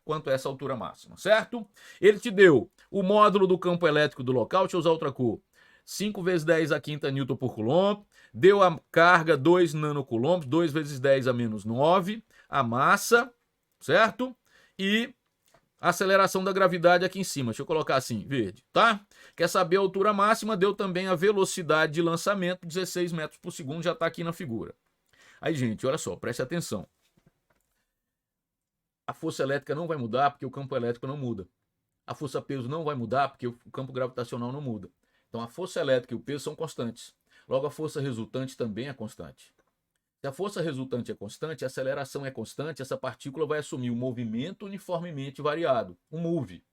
Quanto é essa altura máxima, certo? Ele te deu o módulo do campo elétrico do local, deixa eu usar outra cor. 5 vezes 10 a quinta newton por coulomb, deu a carga 2 nanocoulombs, 2 vezes 10 a menos 9, a massa, certo? E a aceleração da gravidade aqui em cima, deixa eu colocar assim, verde, tá? Quer saber a altura máxima, deu também a velocidade de lançamento, 16 metros por segundo, já está aqui na figura. Aí, gente, olha só, preste atenção. A força elétrica não vai mudar porque o campo elétrico não muda. A força-peso não vai mudar porque o campo gravitacional não muda. Então a força elétrica e o peso são constantes. Logo, a força resultante também é constante. Se a força resultante é constante, a aceleração é constante, essa partícula vai assumir um movimento uniformemente variado, um move.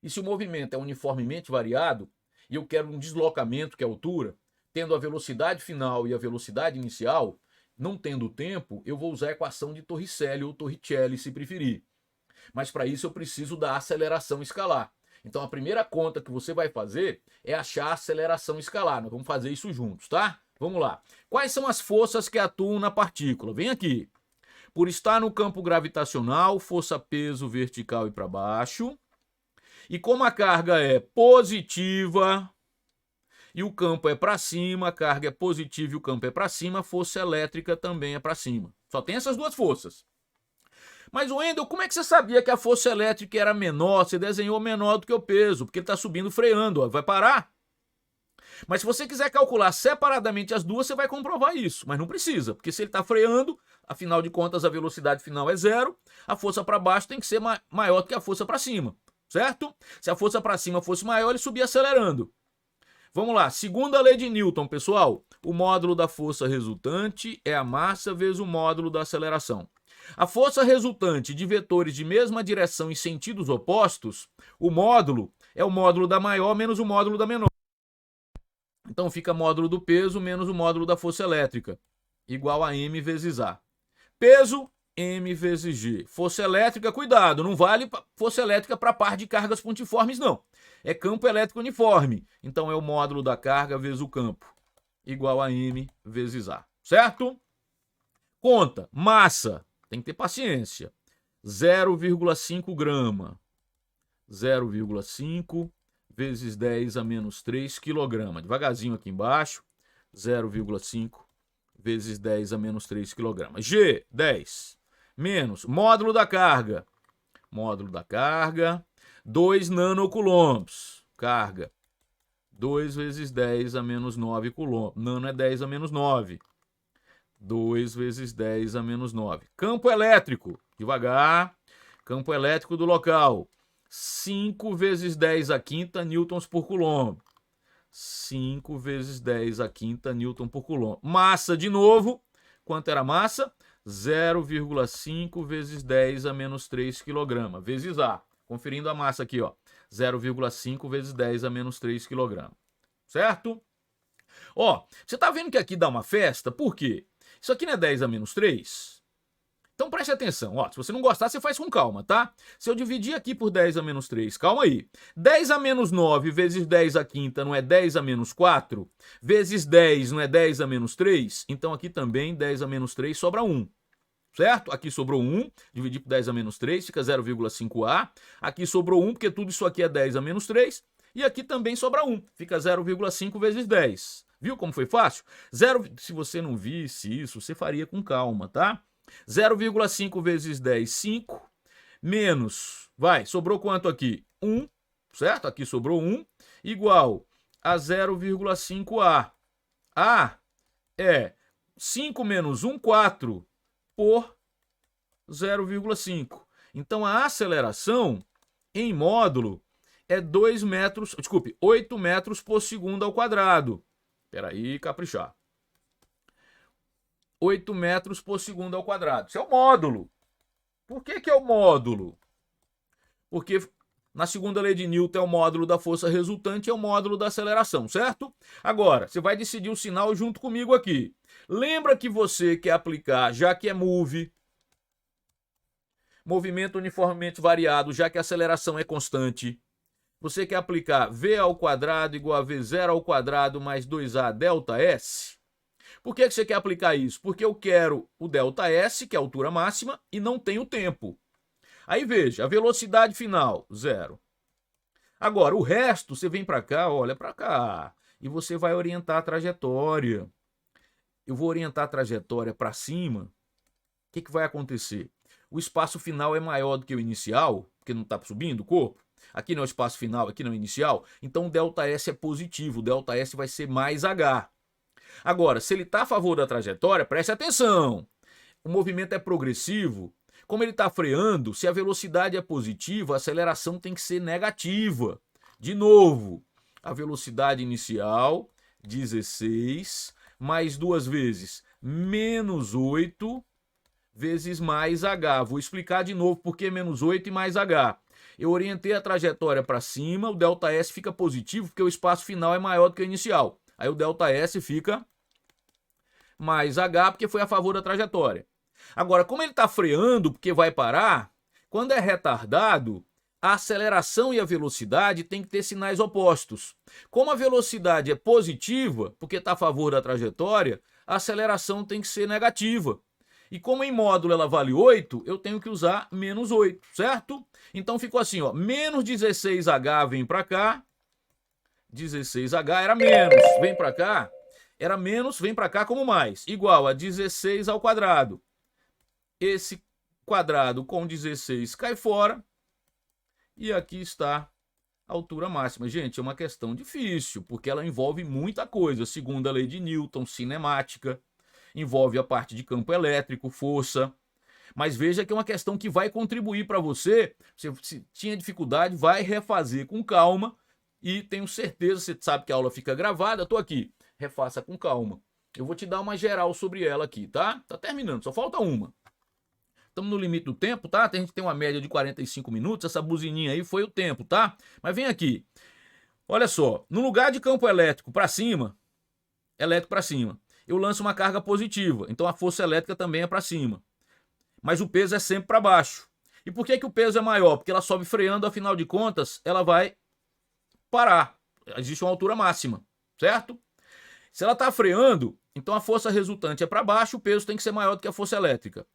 E se o movimento é uniformemente variado, e eu quero um deslocamento, que é a altura, tendo a velocidade final e a velocidade inicial, não tendo tempo, eu vou usar a equação de Torricelli ou Torricelli, se preferir. Mas para isso eu preciso da aceleração escalar. Então a primeira conta que você vai fazer é achar a aceleração escalar. Nós vamos fazer isso juntos, tá? Vamos lá. Quais são as forças que atuam na partícula? Vem aqui. Por estar no campo gravitacional, força-peso vertical e para baixo. E como a carga é positiva e o campo é para cima, a carga é positiva e o campo é para cima, a força elétrica também é para cima. Só tem essas duas forças. Mas, Wendel, como é que você sabia que a força elétrica era menor? Você desenhou menor do que o peso, porque ele está subindo freando, ó, vai parar. Mas se você quiser calcular separadamente as duas, você vai comprovar isso. Mas não precisa, porque se ele está freando, afinal de contas a velocidade final é zero, a força para baixo tem que ser maior do que a força para cima, certo? Se a força para cima fosse maior, ele subia acelerando. Vamos lá, segunda lei de Newton, pessoal. O módulo da força resultante é a massa vezes o módulo da aceleração. A força resultante de vetores de mesma direção em sentidos opostos, o módulo é o módulo da maior menos o módulo da menor. Então fica módulo do peso menos o módulo da força elétrica, igual a M vezes A. Peso, M vezes G. Força elétrica, cuidado, não vale força elétrica para par de cargas pontiformes, não. É campo elétrico uniforme. Então é o módulo da carga vezes o campo, igual a M vezes A. Certo? Conta, massa, tem que ter paciência. 0,5 grama. 0,5 vezes 10 a menos 3 kg. Devagarzinho aqui embaixo. 0,5 vezes 10 a menos 3 kg. G, 10. Menos módulo da carga. Módulo da carga, 2 nanocoulombs. Carga, 2 vezes 10 a menos 9 coulomb. Nano é 10 a menos 9. 2 vezes 10 a menos 9. Campo elétrico, devagar. Campo elétrico do local. 5 vezes 10 a quinta newtons por coulomb. 5 vezes 10 a quinta newton por coulomb. Massa, de novo. Quanto era a massa? 0,5 vezes 10 a menos 3 kg, vezes A. Conferindo a massa aqui, ó. 0,5 vezes 10 a menos 3 kg. Certo? Ó, você tá vendo que aqui dá uma festa? Por quê? Isso aqui não é 10 a menos 3? Então preste atenção, ó, se você não gostar, você faz com calma, tá? Se eu dividir aqui por 10 a menos 3, calma aí. 10 a menos 9 vezes 10 a quinta não é 10 a menos 4? Vezes 10 não é 10 a menos 3? Então aqui também 10 a menos 3 sobra 1. Certo? Aqui sobrou 1, dividir por 10 a menos 3, fica 0,5A. Aqui sobrou 1, porque tudo isso aqui é 10 a menos 3. E aqui também sobra 1, fica 0,5 vezes 10. Viu como foi fácil? Se você não visse isso, você faria com calma, tá? 0,5 vezes 10, 5. Menos, sobrou quanto aqui? 1, certo? Aqui sobrou 1, igual a 0,5A. A é 5 menos 1, 4, por 0,5. Então a aceleração em módulo é 8 metros por segundo ao quadrado. Espera aí, caprichar. 8 metros por segundo ao quadrado. Isso é o módulo. Por que é o módulo? Porque na segunda lei de Newton é o módulo da força resultante, é o módulo da aceleração, certo? Agora, você vai decidir o sinal junto comigo aqui. Lembra que você quer aplicar, já que é movimento uniformemente variado, já que a aceleração é constante, você quer aplicar v ao quadrado igual a v0 ao quadrado mais 2a delta S? Por que você quer aplicar isso? Porque eu quero o delta S, que é a altura máxima, e não tenho tempo. Aí veja, a velocidade final, 0. Agora, o resto, você vem para cá, olha para cá, e você vai orientar a trajetória. Eu vou orientar a trajetória para cima. O que vai acontecer? O espaço final é maior do que o inicial, porque não está subindo o corpo. Aqui não é o espaço final, aqui não é o inicial. Então o ΔS é positivo, o ΔS vai ser mais H. Agora, se ele está a favor da trajetória, preste atenção. O movimento é progressivo. Como ele está freando, se a velocidade é positiva, a aceleração tem que ser negativa. De novo, a velocidade inicial, 16, mais 2 vezes, menos 8, vezes mais H. Vou explicar de novo por que menos 8 e mais H. Eu orientei a trajetória para cima, o ΔS fica positivo porque o espaço final é maior do que o inicial. Aí o ΔS fica mais H porque foi a favor da trajetória. Agora, como ele está freando porque vai parar, quando é retardado, a aceleração e a velocidade têm que ter sinais opostos. Como a velocidade é positiva, porque está a favor da trajetória, a aceleração tem que ser negativa. E como em módulo ela vale 8, eu tenho que usar menos 8, certo? Então ficou assim, ó, menos 16H vem para cá, 16H era menos, vem para cá, era menos, vem para cá como mais, igual a 16 ao quadrado. Esse quadrado com 16 cai fora, e aqui está a altura máxima. Gente, é uma questão difícil, porque ela envolve muita coisa, segundo a lei de Newton, cinemática, envolve a parte de campo elétrico, força. Mas veja que é uma questão que vai contribuir para você. Se tinha dificuldade, vai refazer com calma. E tenho certeza, você sabe que a aula fica gravada, estou aqui. Refaça com calma. Eu vou te dar uma geral sobre ela aqui, tá? Tá terminando, só falta uma. Estamos no limite do tempo, tá? A gente tem uma média de 45 minutos. Essa buzininha aí foi o tempo, tá? Mas vem aqui. Olha só, no lugar de campo elétrico para cima, eu lanço uma carga positiva. Então a força elétrica também é para cima. Mas o peso é sempre para baixo. E por que o peso é maior? Porque ela sobe freando, afinal de contas, ela vai parar. Existe uma altura máxima, certo? Se ela está freando, então a força resultante é para baixo, o peso tem que ser maior do que a força elétrica.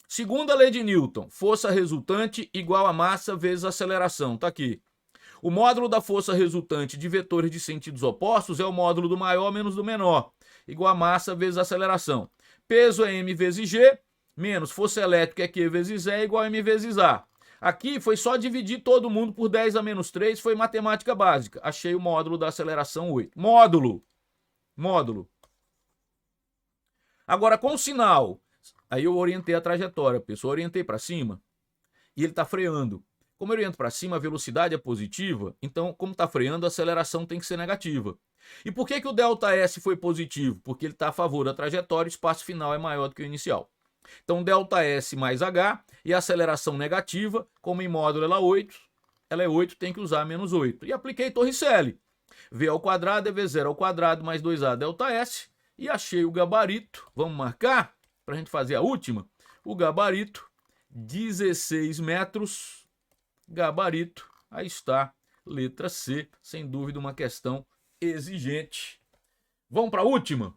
Segundo a lei de Newton, força resultante igual a massa vezes aceleração. Está aqui. O módulo da força resultante de vetores de sentidos opostos é o módulo do maior menos do menor, igual a massa vezes aceleração. Peso é m vezes g, menos força elétrica é Q vezes E igual a m vezes A. Aqui foi só dividir todo mundo por 10 a menos 3, foi matemática básica. Achei o módulo da aceleração 8. Módulo. Agora com o sinal, aí eu orientei a trajetória, pessoal, orientei para cima e ele está freando. Como eu oriento para cima, a velocidade é positiva, então como está freando, a aceleração tem que ser negativa. E por que o ΔS foi positivo? Porque ele está a favor da trajetória, o espaço final é maior do que o inicial. Então, ΔS mais H e a aceleração negativa, como em módulo ela é 8, tem que usar menos 8. E apliquei Torricelli. V ao quadrado é V0 ao quadrado mais 2A ΔS. E achei o gabarito. Vamos marcar para a gente fazer a última. O gabarito, 16 metros. Gabarito, aí está, letra C. Sem dúvida uma questão exigente. Vamos para a última?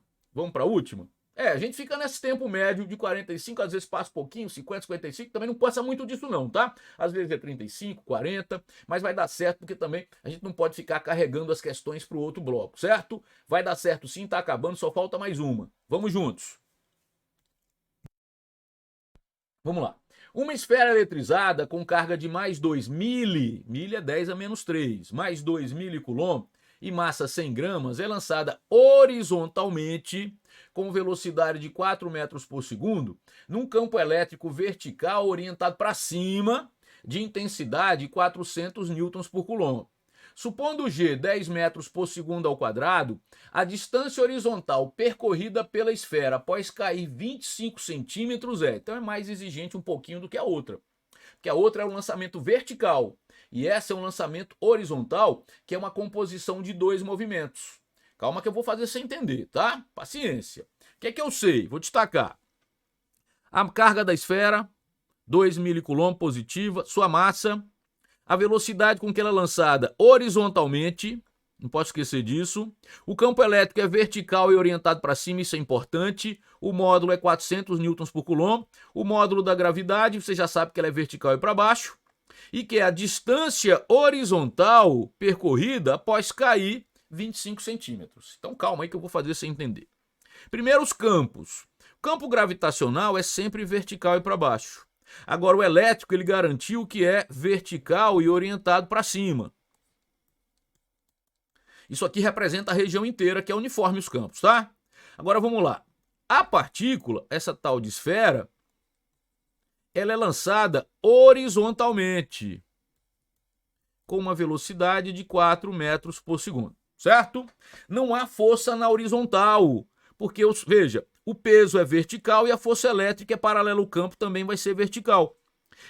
A gente fica nesse tempo médio de 45, às vezes passa um pouquinho, 50, 55, também não passa muito disso não, tá? Às vezes é 35, 40, mas vai dar certo porque também a gente não pode ficar carregando as questões para o outro bloco, certo? Vai dar certo sim, tá acabando, só falta mais uma. Vamos juntos. Vamos lá. Uma esfera eletrizada com carga de mais 2 mili é 10 a menos 3, mais 2 milicoulomb e massa 100 gramas é lançada horizontalmente com velocidade de 4 metros por segundo num campo elétrico vertical orientado para cima de intensidade 400 newtons por coulomb. Supondo G 10 metros por segundo ao quadrado, a distância horizontal percorrida pela esfera após cair 25 centímetros então é mais exigente um pouquinho do que a outra. Porque a outra é um lançamento vertical e essa é um lançamento horizontal, que é uma composição de dois movimentos. Calma que eu vou fazer você entender, tá? Paciência. O que é que eu sei? Vou destacar. A carga da esfera, 2 milicoulomb positiva, sua massa, a velocidade com que ela é lançada horizontalmente, não posso esquecer disso. O campo elétrico é vertical e orientado para cima, isso é importante. O módulo é 400 newtons por coulomb. O módulo da gravidade, você já sabe que ela é vertical e para baixo. E que é a distância horizontal percorrida após cair 25 centímetros. Então calma aí que eu vou fazer você entender. Primeiro os campos. O campo gravitacional é sempre vertical e para baixo. Agora o elétrico ele garantiu que é vertical e orientado para cima. Isso aqui representa a região inteira que é uniforme os campos, tá? Agora vamos lá. A partícula, essa tal de esfera, ela é lançada horizontalmente com uma velocidade de 4 metros por segundo, certo? Não há força na horizontal, porque, veja, o peso é vertical e a força elétrica é paralela ao campo, também vai ser vertical.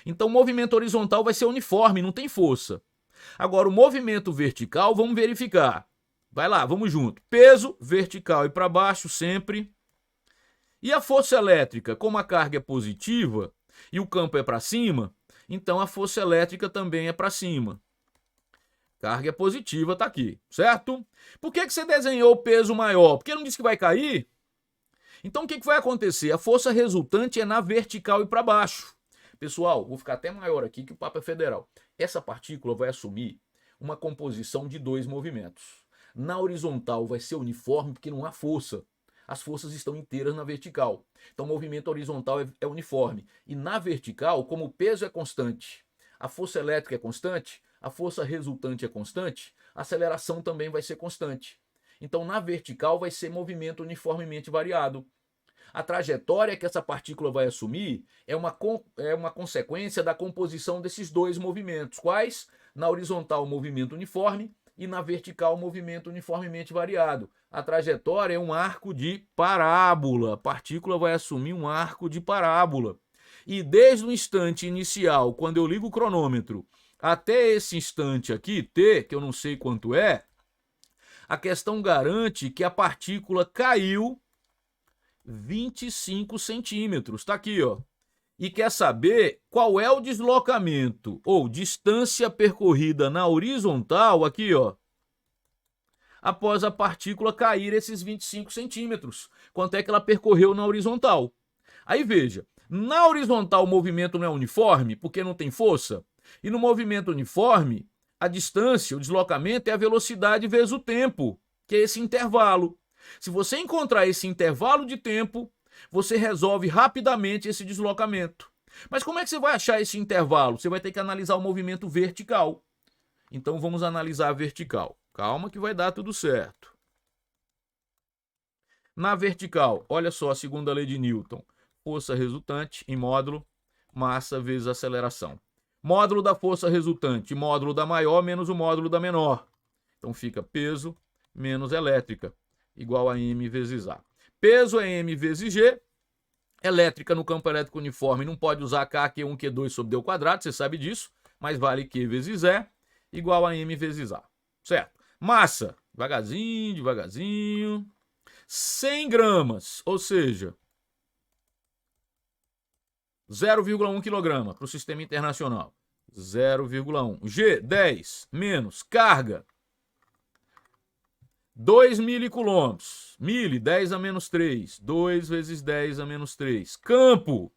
Então o movimento horizontal vai ser uniforme, não tem força. Agora o movimento vertical, vamos verificar. Vai lá, vamos junto. Peso vertical e para baixo sempre. E a força elétrica, como a carga é positiva e o campo é para cima, então a força elétrica também é para cima. Carga é positiva, está aqui, certo? Por que você desenhou o peso maior? Porque não disse que vai cair? Então o que vai acontecer? A força resultante é na vertical e para baixo. Pessoal, vou ficar até maior aqui que o papo é federal. Essa partícula vai assumir uma composição de dois movimentos. Na horizontal vai ser uniforme porque não há força. As forças estão inteiras na vertical. Então o movimento horizontal é uniforme. E na vertical, como o peso é constante, a força elétrica é constante, a força resultante é constante, a aceleração também vai ser constante. Então na vertical vai ser movimento uniformemente variado. A trajetória que essa partícula vai assumir é uma consequência da composição desses dois movimentos. Quais? Na horizontal, movimento uniforme, e na vertical, movimento uniformemente variado. A trajetória é um arco de parábola. A partícula vai assumir um arco de parábola. E desde o instante inicial, quando eu ligo o cronômetro, até esse instante aqui, t, que eu não sei quanto é, a questão garante que a partícula caiu 25 centímetros. Está aqui, ó. E quer saber qual é o deslocamento ou distância percorrida na horizontal, aqui, ó, após a partícula cair esses 25 centímetros. Quanto é que ela percorreu na horizontal? Aí veja, na horizontal o movimento não é uniforme, porque não tem força. E no movimento uniforme, a distância, o deslocamento é a velocidade vezes o tempo, que é esse intervalo. Se você encontrar esse intervalo de tempo, você resolve rapidamente esse deslocamento. Mas como é que você vai achar esse intervalo? Você vai ter que analisar o movimento vertical. Então vamos analisar a vertical. Calma que vai dar tudo certo. Na vertical, olha só a segunda lei de Newton. Força resultante em módulo, massa vezes aceleração. Módulo da força resultante, módulo da maior menos o módulo da menor. Então fica peso menos elétrica, igual a M vezes A. Peso é M vezes G. Elétrica no campo elétrico uniforme não pode usar K, Q1, Q2 sobre D ao quadrado, você sabe disso, mas vale Q vezes E, igual a M vezes A. Certo? Massa, devagarzinho, devagarzinho. 100 gramas, ou seja, 0,1 kg para o sistema internacional. 0,1. G, 10, menos carga, 2 milicoulomбs. Mili, 10 a menos 3. 2 vezes 10 a menos 3. Campo.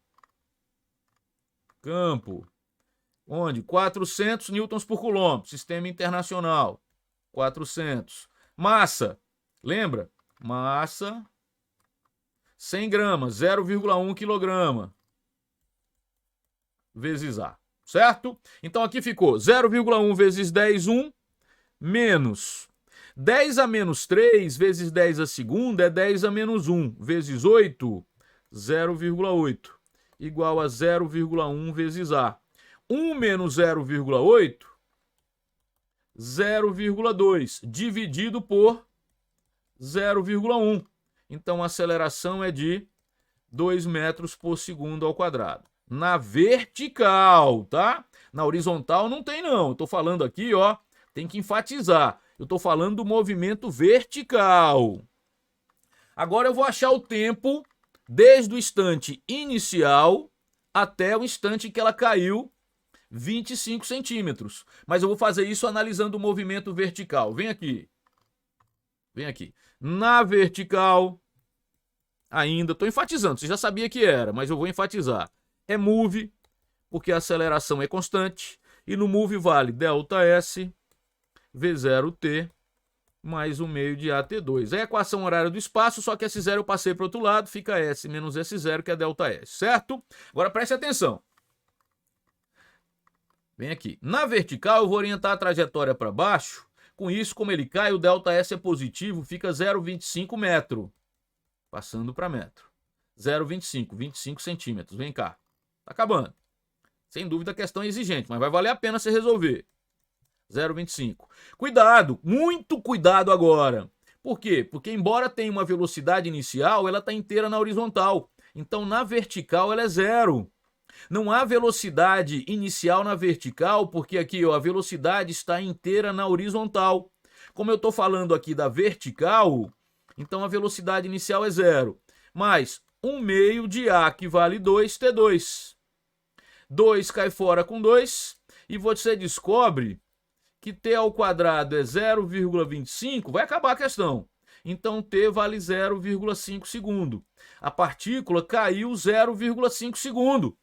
Onde? 400 newtons por coulomb. Sistema internacional. 400. Massa. Lembra? Massa. 100 gramas. 0,1 kg. Vezes A. Certo? Então aqui ficou 0,1 vezes 10, 1. Menos 10 a menos 3 vezes 10 a segunda é 10 a menos 1 vezes 8, 0,8, igual a 0,1 vezes A. 1 menos 0,8, 0,2, dividido por 0,1. Então a aceleração é de 2 metros por segundo ao quadrado. Na vertical, tá? Na horizontal não tem não. Estou falando aqui, ó, tem que enfatizar. Eu estou falando do movimento vertical. Agora eu vou achar o tempo desde o instante inicial até o instante que ela caiu 25 centímetros. Mas eu vou fazer isso analisando o movimento vertical. Vem aqui. Vem aqui. Na vertical, ainda, estou enfatizando, você já sabia que era, mas eu vou enfatizar. É move, porque a aceleração é constante. E no move vale ΔS V0T mais 1 meio de AT2. É a equação horária do espaço, só que esse zero eu passei para o outro lado, fica S menos esse zero, que é ΔS, certo? Agora preste atenção. Vem aqui. Na vertical eu vou orientar a trajetória para baixo. Com isso, como ele cai, o ΔS é positivo, fica 0,25 metro. Passando para metro. 0,25, 25 centímetros. Vem cá. Tá acabando. Sem dúvida a questão é exigente, mas vai valer a pena você resolver. 0,25. Cuidado, muito cuidado agora. Por quê? Porque embora tenha uma velocidade inicial, ela está inteira na horizontal. Então na vertical ela é zero. Não há velocidade inicial na vertical, porque aqui ó, a velocidade está inteira na horizontal. Como eu estou falando aqui da vertical, então a velocidade inicial é zero. Mas 1 meio de A, que vale 2, T2. 2 cai fora com 2, e você descobre que T ao quadrado é 0,25, vai acabar a questão. então T vale 0,5 segundo. A partícula caiu 0,5 segundo.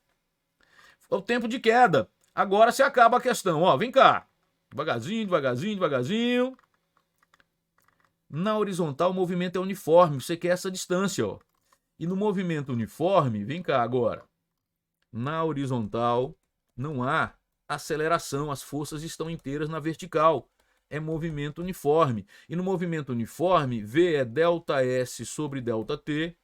É o tempo de queda. Agora se acaba a questão. Ó, vem cá. Devagarzinho, devagarzinho, devagarzinho. Na horizontal o movimento é uniforme. Você quer essa distância, ó. E no movimento uniforme, vem cá agora. Na horizontal não há aceleração. As forças estão inteiras na vertical. É movimento uniforme. E no movimento uniforme, V é ΔS sobre ΔT.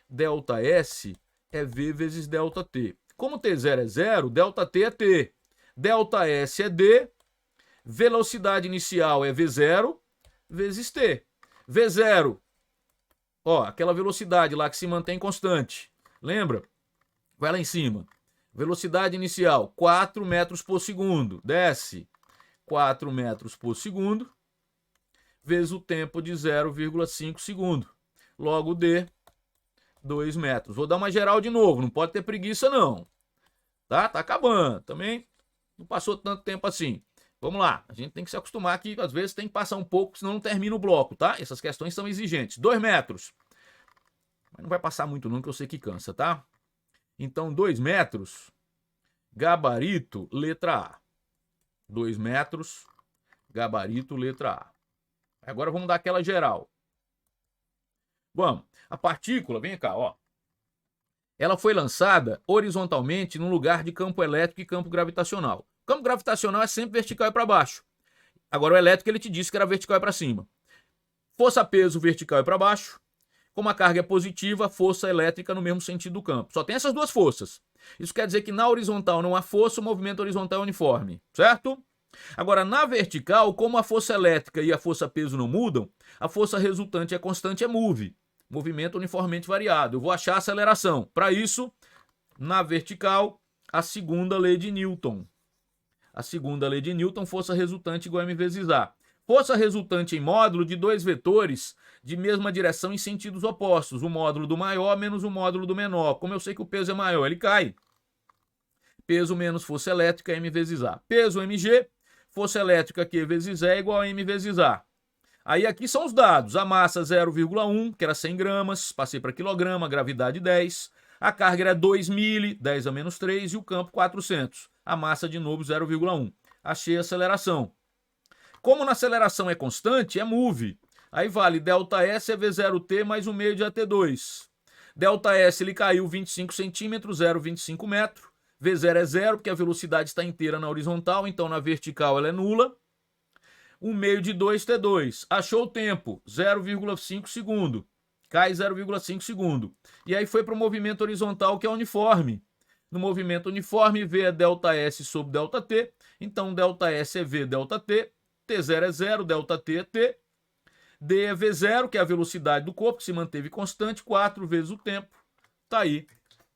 ΔS é V vezes ΔT. Como T0 é 0, ΔT é T. ΔS é D. Velocidade inicial é V0 vezes T. V0, ó, aquela velocidade lá que se mantém constante. Lembra? Vai lá em cima. Velocidade inicial, 4 metros por segundo. Desce 4 metros por segundo, vezes o tempo de 0,5 segundo. Logo D, 2 metros. Vou dar uma geral de novo, não pode ter preguiça não. Tá acabando. Também não passou tanto tempo assim. Vamos lá, a gente tem que se acostumar que às vezes tem que passar um pouco, senão não termina o bloco, tá? Essas questões são exigentes. 2 metros. Mas não vai passar muito não, que eu sei que cansa, tá? Então, 2 metros, gabarito, letra A. 2 metros, gabarito, letra A. Agora vamos dar aquela geral. Vamos, a partícula, vem cá, ó. Ela foi lançada horizontalmente num lugar de campo elétrico e campo gravitacional. O campo gravitacional é sempre vertical e para baixo. Agora o elétrico ele te disse que era vertical e para cima. Força-peso vertical e para baixo. Como a carga é positiva, força elétrica no mesmo sentido do campo. Só tem essas duas forças. Isso quer dizer que na horizontal não há força, o movimento horizontal é uniforme, certo? Agora na vertical, como a força elétrica e a força-peso não mudam, a força resultante é constante, é move. Movimento uniformemente variado. Eu vou achar a aceleração. Para isso, na vertical, a segunda lei de Newton. A segunda lei de Newton, força resultante igual a m vezes A. Força resultante em módulo de dois vetores de mesma direção em sentidos opostos. O módulo do maior menos o módulo do menor. Como eu sei que o peso é maior, ele cai. Peso menos força elétrica, m vezes A. Peso mg, força elétrica Q vezes E igual a m vezes A. Aí aqui são os dados. A massa 0,1, que era 100 gramas, passei para quilograma, gravidade 10. A carga era 2 mili, 10 a menos 3, e o campo 400. A massa de novo 0,1. Achei a aceleração. Como na aceleração é constante, é move. Aí vale ΔS é V0T mais 1 meio de AT2. ΔS ele caiu 25 centímetros, 0,25 metro. V0 é 0, porque a velocidade está inteira na horizontal, então na vertical ela é nula. 1 meio de 2T2. Achou o tempo, 0,5 segundo. Cai 0,5 segundo. E aí foi para o movimento horizontal, que é uniforme. No movimento uniforme, V é ΔS sobre ΔT. Então, ΔS é V ΔT. T0 é 0, ΔT é T. D é V0, que é a velocidade do corpo, que se manteve constante, 4 vezes o tempo. Tá aí,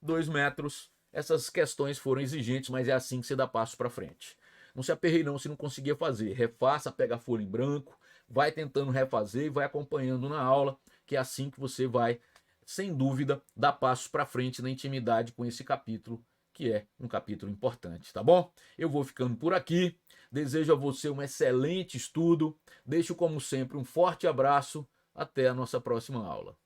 2 metros. Essas questões foram exigentes, mas é assim que você dá passo para frente. Não se aperreie não se não conseguia fazer. Refaça, pega a folha em branco, vai tentando refazer e vai acompanhando na aula, que é assim que você vai, sem dúvida, dar passos para frente na intimidade com esse capítulo, que é um capítulo importante, tá bom? Eu vou ficando por aqui. Desejo a você um excelente estudo. Deixo, como sempre, um forte abraço. Até a nossa próxima aula.